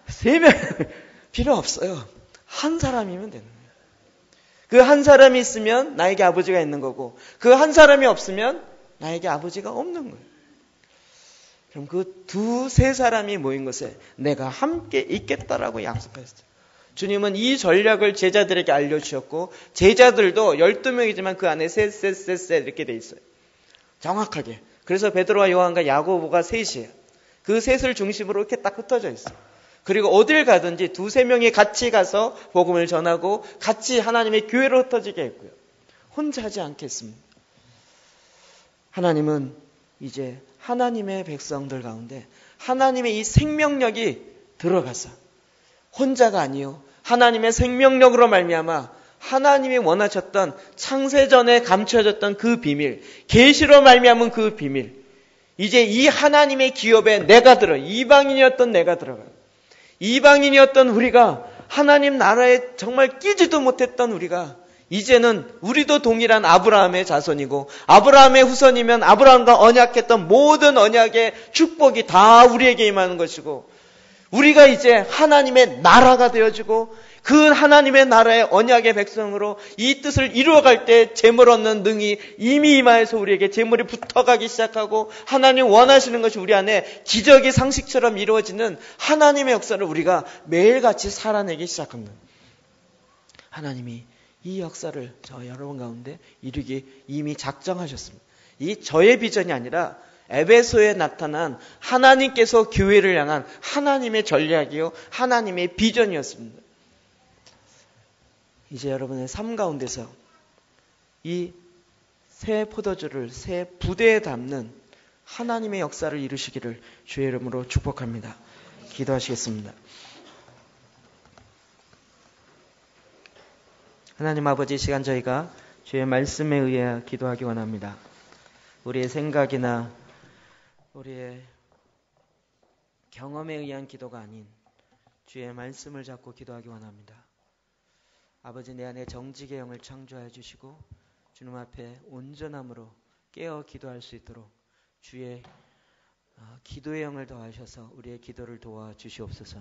3명 필요 없어요. 한 사람이면 되는 거예요. 그 한 사람이 있으면 나에게 아버지가 있는 거고 그 한 사람이 없으면 나에게 아버지가 없는 거예요. 그럼 그 2-3사람이 모인 것에 내가 함께 있겠다라고 약속했어요. 주님은 이 전략을 제자들에게 알려주셨고 제자들도 12명이지만 그 안에 셋 이렇게 돼 있어요. 정확하게. 그래서 베드로와 요한과 야고보가 셋이에요. 그 셋을 중심으로 이렇게 딱 흩어져 있어요. 그리고 어딜 가든지 2-3명이 같이 가서 복음을 전하고 같이 하나님의 교회로 흩어지게 했고요. 혼자 하지 않겠습니다. 하나님은 이제 하나님의 백성들 가운데 하나님의 이 생명력이 들어가서 혼자가 아니요 하나님의 생명력으로 말미암아 하나님이 원하셨던 창세전에 감춰졌던 그 비밀, 계시로 말미암은 그 비밀, 이제 이 하나님의 기업에 내가 들어, 이방인이었던 내가 들어가요. 이방인이었던 우리가 하나님 나라에 정말 끼지도 못했던 우리가 이제는 우리도 동일한 아브라함의 자손이고 아브라함의 후손이면 아브라함과 언약했던 모든 언약의 축복이 다 우리에게 임하는 것이고 우리가 이제 하나님의 나라가 되어지고 그 하나님의 나라의 언약의 백성으로 이 뜻을 이루어갈 때 재물 얻는 능이 이미 임하여서 우리에게 재물이 붙어가기 시작하고 하나님 원하시는 것이 우리 안에 기적이 상식처럼 이루어지는 하나님의 역사를 우리가 매일같이 살아내기 시작합니다. 하나님이 이 역사를 저 여러분 가운데 이루기 이미 작정하셨습니다. 이 저의 비전이 아니라 에베소에 나타난 하나님께서 교회를 향한 하나님의 전략이요 하나님의 비전이었습니다. 이제 여러분의 삶 가운데서 이 새 포도주를 새 부대에 담는 하나님의 역사를 이루시기를 주의 이름으로 축복합니다. 기도하시겠습니다. 하나님 아버지, 이 시간 저희가 주의 말씀에 의해 기도하기 원합니다. 우리의 생각이나 우리의 경험에 의한 기도가 아닌 주의 말씀을 잡고 기도하기 원합니다. 아버지, 내 안에 정직의 영을 창조하여 주시고 주님 앞에 온전함으로 깨어 기도할 수 있도록 주의 기도의 영을 더하셔서 우리의 기도를 도와주시옵소서.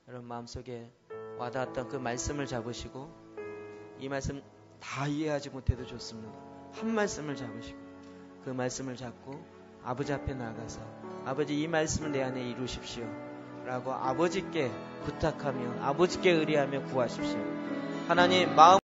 여러분 마음속에 와닿았던 그 말씀을 잡으시고 이 말씀 다 이해하지 못해도 좋습니다. 한 말씀을 잡으시고 그 말씀을 잡고 아버지 앞에 나가서 아버지 이 말씀을 내 안에 이루십시오 라고 아버지께 부탁하며 아버지께 의뢰하며 구하십시오. 하나님 마음